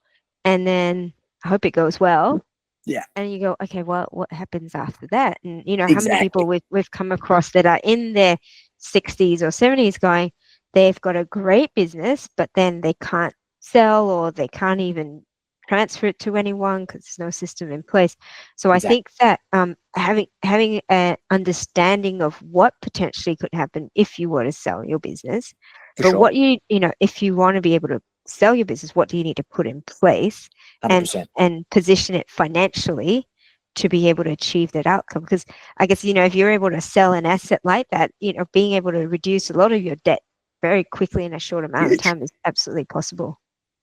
and then I hope it goes well. Yeah. And you go, okay, well, what happens after that? And how Exactly. many people we've come across that are in their 60s or 70s going, they've got a great business, but then they can't sell, or they can't even transfer it to anyone because there's no system in place. So I think that having an understanding of what potentially could happen if you were to sell your business, but what if you want to be able to sell your business, what do you need to put in place 100%. and position it financially to be able to achieve that outcome? Because I guess, if you're able to sell an asset like that, being able to reduce a lot of your debt very quickly in a short amount of time is absolutely possible.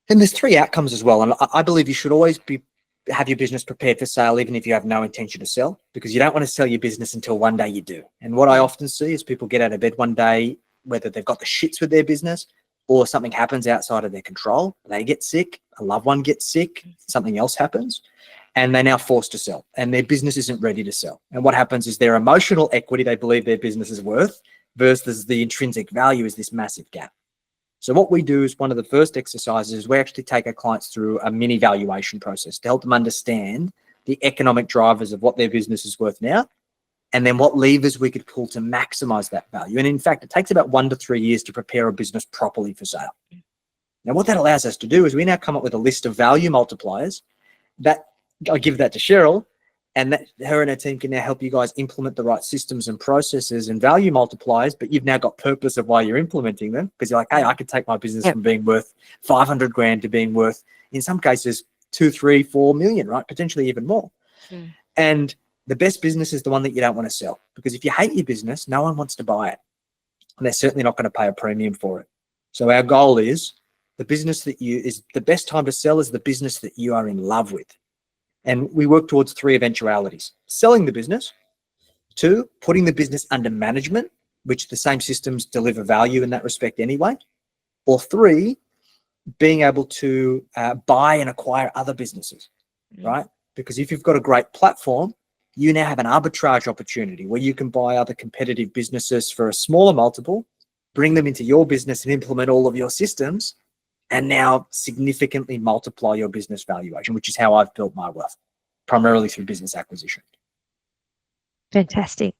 And there's 3 outcomes as well. And I believe you should always have your business prepared for sale, even if you have no intention to sell, because you don't want to sell your business until one day you do. And what I often see is people get out of bed one day, whether they've got the shits with their business or something happens outside of their control. They get sick, a loved one gets sick, something else happens, and they're now forced to sell, and their business isn't ready to sell. And what happens is their emotional equity they believe their business is worth versus the intrinsic value is this massive gap. So what we do is one of the first exercises is we actually take our clients through a mini valuation process to help them understand the economic drivers of what their business is worth now, and then what levers we could pull to maximize that value. And in fact, it takes about 1 to 3 years to prepare a business properly for sale. Now, what that allows us to do is we now come up with a list of value multipliers that I give that to Cheryl, and that her and her team can now help you guys implement the right systems and processes and value multipliers, but you've now got purpose of why you're implementing them, because you're like, hey, I could take my business from being worth 500 grand to being worth, in some cases, 2, 3, 4 million, right? Potentially even more. And the best business is the one that you don't want to sell, because if you hate your business, no one wants to buy it. And they're certainly not going to pay a premium for it. So our goal is the business is the best time to sell is the business that you are in love with. And we work towards 3 eventualities: selling the business, 2, putting the business under management, which the same systems deliver value in that respect anyway, or 3, being able to buy and acquire other businesses, right? Because if you've got a great platform, you now have an arbitrage opportunity where you can buy other competitive businesses for a smaller multiple, bring them into your business and implement all of your systems, and now significantly multiply your business valuation, which is how I've built my wealth, primarily through business acquisition. Fantastic.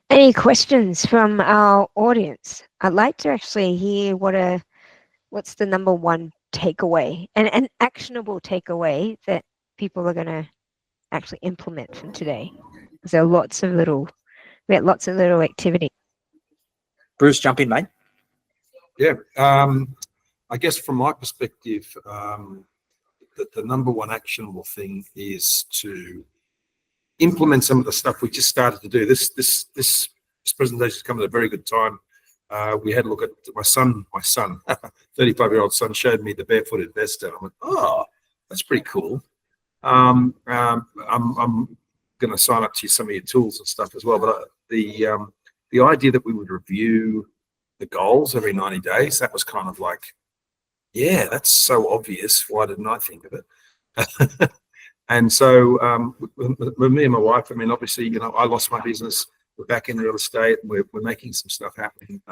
Any questions from our audience? I'd like to actually hear what's the number one takeaway, and an actionable takeaway that people are going to actually implement from today. So we had lots of little activity. Bruce, jump in, mate. Yeah. I guess from my perspective, the number one actionable thing is to implement some of the stuff we just started to do. This presentation has come at a very good time. We had a look at my son, 35-year-old son, showed me the Barefoot Investor. I went, oh, that's pretty cool. I'm going to sign up to some of your tools and stuff as well. But the idea that we would review the goals every 90 days, that was kind of like, yeah, that's so obvious. Why didn't I think of it? And so with me and my wife, I mean, obviously, I lost my business. We're back in real estate. We're making some stuff happening.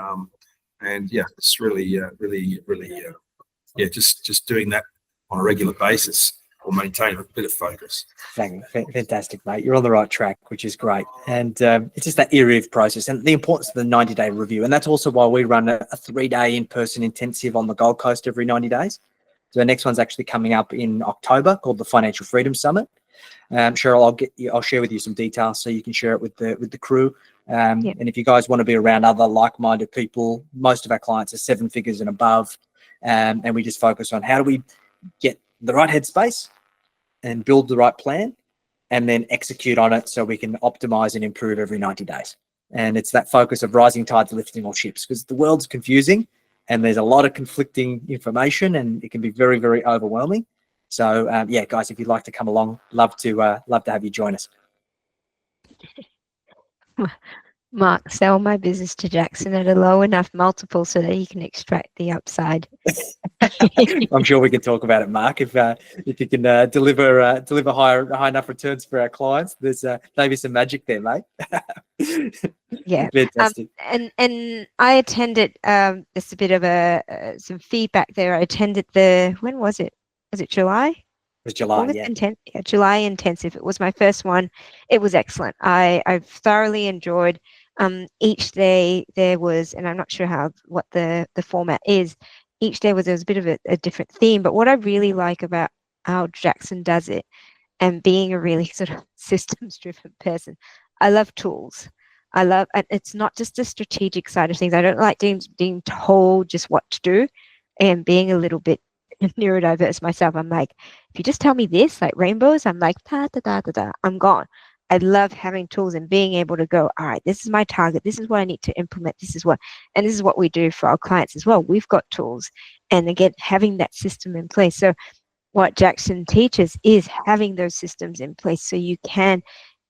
And yeah, it's really, just doing that on a regular basis will maintain a bit of focus. Fantastic, mate. You're on the right track, which is great. And it's just that iterative process and the importance of the 90-day review. And that's also why we run a 3-day in-person intensive on the Gold Coast every 90 days. So the next one's actually coming up in October, called the Financial Freedom Summit. Cheryl, I'll share with you some details so you can share it with the crew. And if you guys want to be around other like-minded people, most of our clients are 7 figures and above. And we just focus on how do we get the right headspace and build the right plan and then execute on it so we can optimize and improve every 90 days. And it's that focus of rising tides lifting all ships, because the world's confusing and there's a lot of conflicting information and it can be very, very overwhelming. So guys, if you'd like to come along, love to have you join us. Mark, sell my business to Jackson at a low enough multiple so that he can extract the upside. I'm sure we can talk about it, Mark. If you can deliver high enough returns for our clients, there's maybe some magic there, mate. Yeah, fantastic. And I attended just a bit of some feedback there. I attended when was it? Was it July? It was July, July intensive. It was my first one. It was excellent. I've thoroughly enjoyed. Each day there was, and I'm not sure what the format is. Each day there was a bit of a different theme. But what I really like about how Jackson does it, and being a really sort of systems-driven person, I love tools. And it's not just the strategic side of things. I don't like being told just what to do, and being a little bit neurodiverse myself. I'm like, if you just tell me this, like rainbows, I'm like, da, da, da, da, da, I'm gone. I love having tools and being able to go, all right, this is my target. This is what I need to implement. And this is what we do for our clients as well. We've got tools. And again, having that system in place. So what Jackson teaches is having those systems in place so you can,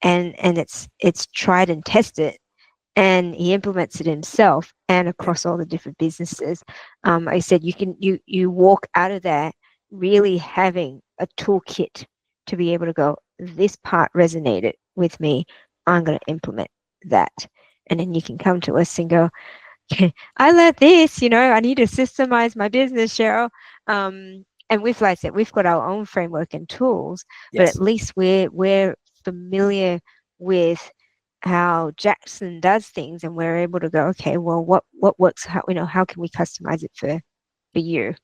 and it's tried and tested, and he implements it himself and across all the different businesses. I said you walk out of there really having a toolkit to be able to go, this part resonated with me, I'm going to implement that. And then you can come to us and go, I learned this, I need to systemize my business, Cheryl. And like I said, we've got our own framework and tools, but Yes. at least we're familiar with how Jackson does things, and we're able to go, okay, well, what works? How can we customize it for you?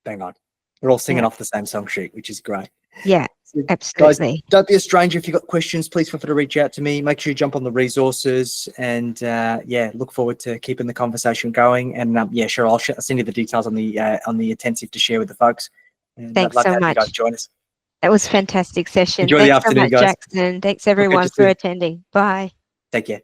Bang on. We're all singing Yeah. off the same song sheet, which is great. Yeah, So, absolutely. guys, don't be a stranger. If you've got questions, please feel free to reach out to me. Make sure you jump on the resources, and look forward to keeping the conversation going. And sure, I'll send you the details on the intensive to share with the folks. And Thanks I'd love so to have you much. guys join us. That was a fantastic session. Enjoy the Thanks so afternoon, much, guys. Jackson. Thanks I'll catch everyone you for soon. attending. Bye. Take care.